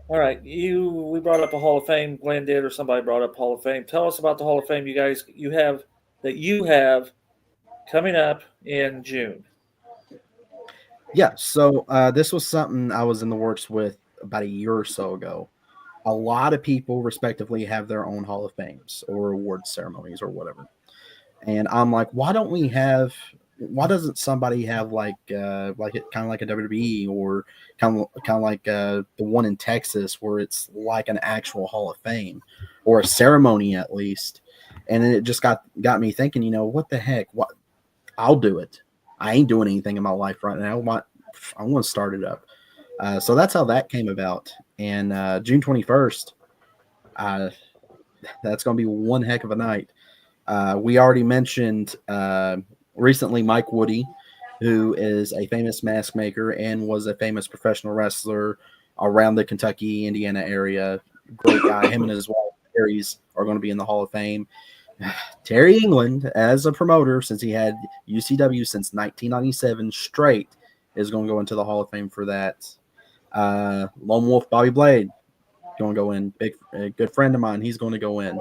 All right, we brought up a Hall of Fame. Glenn did, or somebody brought up Hall of Fame. Tell us about the Hall of Fame you have coming up in June. Yeah. So this was something I was in the works with about a year or so ago. A lot of people, respectively, have their own Hall of Fames or award ceremonies or whatever. And I'm like, why doesn't somebody have like it kind of like a WWE or kind of like the one in Texas where it's like an actual Hall of Fame or a ceremony at least? And then it just got me thinking, what the heck? What I'll do it. I ain't doing anything in my life right now. I want to start it up. So that's how that came about. And June 21st, that's going to be one heck of a night. We already mentioned recently Mike Woody, who is a famous mask maker and was a famous professional wrestler around the Kentucky, Indiana area. Great guy. Him and his wife, Terry's, are going to be in the Hall of Fame. Terry England, as a promoter, since he had UCW since 1997 straight, is going to go into the Hall of Fame for that. Lone Wolf Bobby Blade going to go in. A good friend of mine, he's going to go in.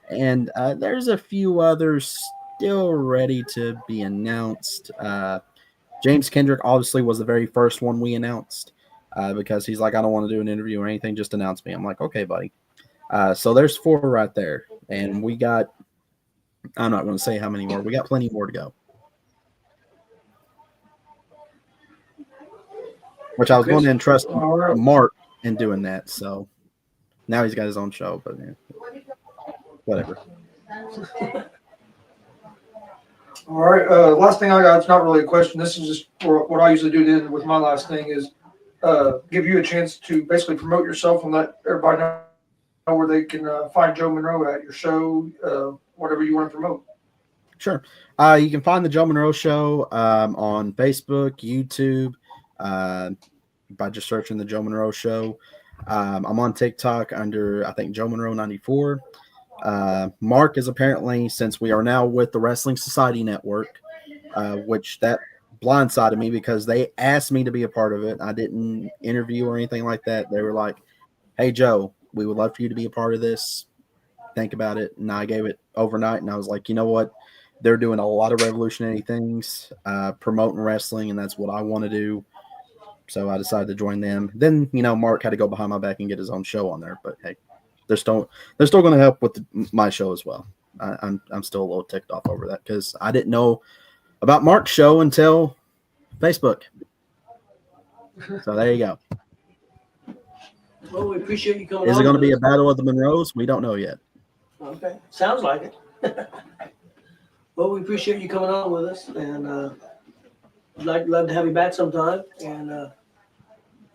And there's a few others still ready to be announced. James Kendrick obviously was the very first one we announced because he's like, I don't want to do an interview or anything, just announce me. I'm like, okay, buddy. So there's 4 right there. And we got, I'm not going to say how many more. We got plenty more to go. Which I was going to entrust Mark in doing that. So now he's got his own show, but yeah, whatever. All right. Last thing I got, it's not really a question. This is just what I usually do with my last thing is give you a chance to basically promote yourself and let everybody know where they can find Joe Monroe at your show, whatever you want to promote. Sure. You can find the Joe Monroe Show on Facebook, YouTube, by just searching the Joe Monroe Show. I'm on TikTok under, I think, Joe Monroe 94. Mark is apparently, since we are now with the Wrestling Society Network, which that blindsided me because they asked me to be a part of it. I didn't interview or anything like that. They were like, hey, Joe, we would love for you to be a part of this. Think about it. And I gave it overnight, and I was like, you know what? They're doing a lot of revolutionary things, promoting wrestling, and that's what I want to do. So I decided to join them. Then, Mark had to go behind my back and get his own show on there. But hey, they're still going to help with my show as well. I'm still a little ticked off over that because I didn't know about Mark's show until Facebook. So there you go. Well, we appreciate you coming. Is it going to be a battle of the Monroes? We don't know yet. Okay, sounds like it. Well, we appreciate you coming on with us, and I'd love to have you back sometime. And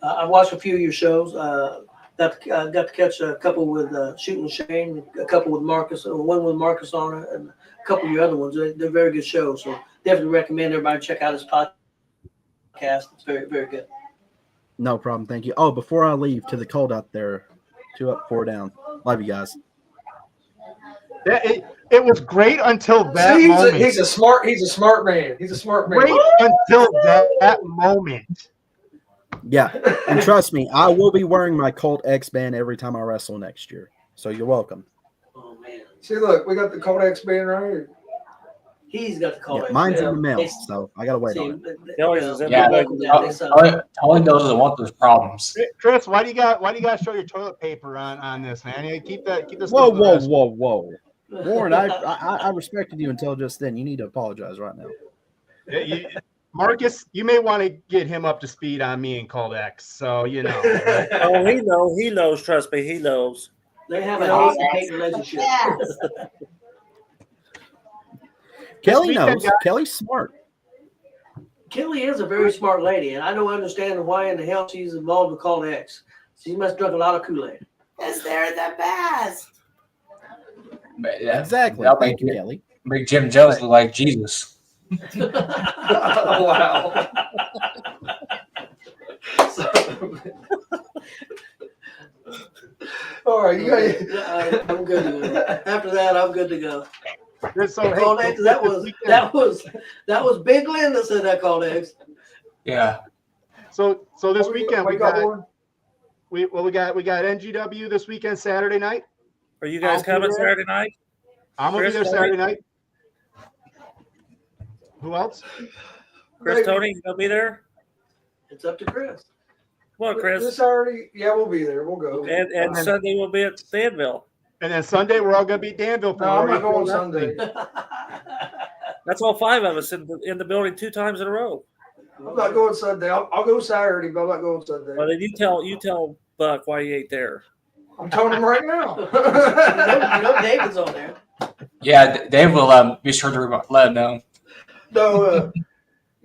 I watched a few of your shows. Got to catch a couple with Shooting Shane, a couple with Marcus, one with Marcus on it, and a couple of your other ones. They're very good shows. So definitely recommend everybody check out his podcast. It's very, very good. No problem. Thank you. Oh, before I leave, to the cold out there, 2 up, 4 down. Love you guys. It was great until that See, moment. he's a smart man. He's a smart man. Great until that moment. Yeah, and trust me, I will be wearing my Colt X band every time I wrestle next year. So you're welcome. Oh man, See, look, we got the Colt X band right here. he's got the call. Yeah, mine's in the mail, so I gotta wait on it. Yeah, Tony doesn't want those problems. Chris, why do you got to show your toilet paper on this, man? You keep this. Whoa, whoa, whoa, whoa. Warren, I respected you until just then. You need to apologize right now. Marcus, you may want to get him up to speed on me and Colt X. So you know. Right? Oh, he knows. Trust me, he knows. They have a hate relationship. Kelly knows. Kelly's smart. Kelly is a very smart lady, and I don't understand why in the hell she's involved with Colt X. She must have drunk a lot of Kool-Aid. Because they're the best. Yeah, Exactly. that'll Thank you, make Kelly. Make Jim Jones look like Jesus. Wow. All right, you got. I'm good to go. After that, I'm good to go. So Colt X, that was Big Lynn that said that Colt X. Yeah. So this weekend we got one. we got NGW this weekend, Saturday night. Are you guys coming Saturday night? I'm gonna be there Saturday night. Who else? Chris, Tony, you gonna be there? It's up to Chris. Come on, Chris. This already, yeah, we'll be there. We'll go. And Sunday we'll be at Danville. And then Sunday we're all gonna be at Danville. No, I'm not going Sunday. That's all 5 of us in the building 2 times in a row. I'm not going Sunday. I'll go Saturday, but I'm not going Sunday. Well, then you tell Buck why you ain't there. I'm telling him right now. you know David's on there. Yeah, Dave will be sure to let him know. No,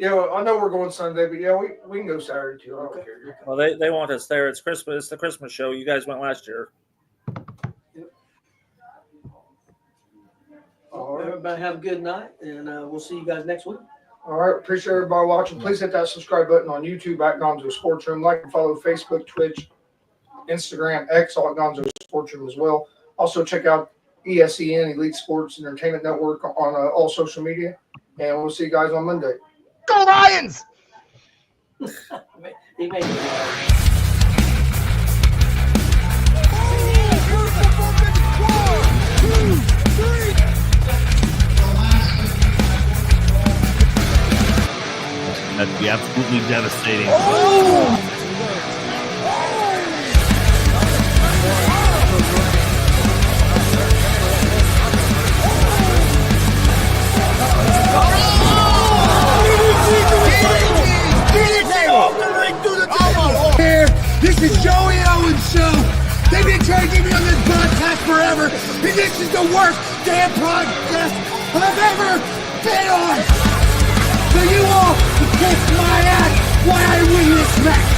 I know we're going Sunday, but yeah, we can go Saturday too. I don't care. Well, they want us there. It's Christmas. It's the Christmas show. You guys went last year. All right. Everybody have a good night, and we'll see you guys next week. All right. Appreciate everybody watching. Please hit that subscribe button on YouTube at Gonzo'S Sports Room. Like and follow Facebook, Twitch, Instagram, X, all at Gonzo'S Sports Room as well. Also check out ESEN, Elite Sports Entertainment Network, on all social media. And we'll see you guys on Monday. Go Lions! He made it. That'd be absolutely devastating. Here, this is Joey Owens' show. They've been trying to get me on this podcast forever, and this is the worst damn podcast I've ever been on. So you all can kiss my ass while I win this match.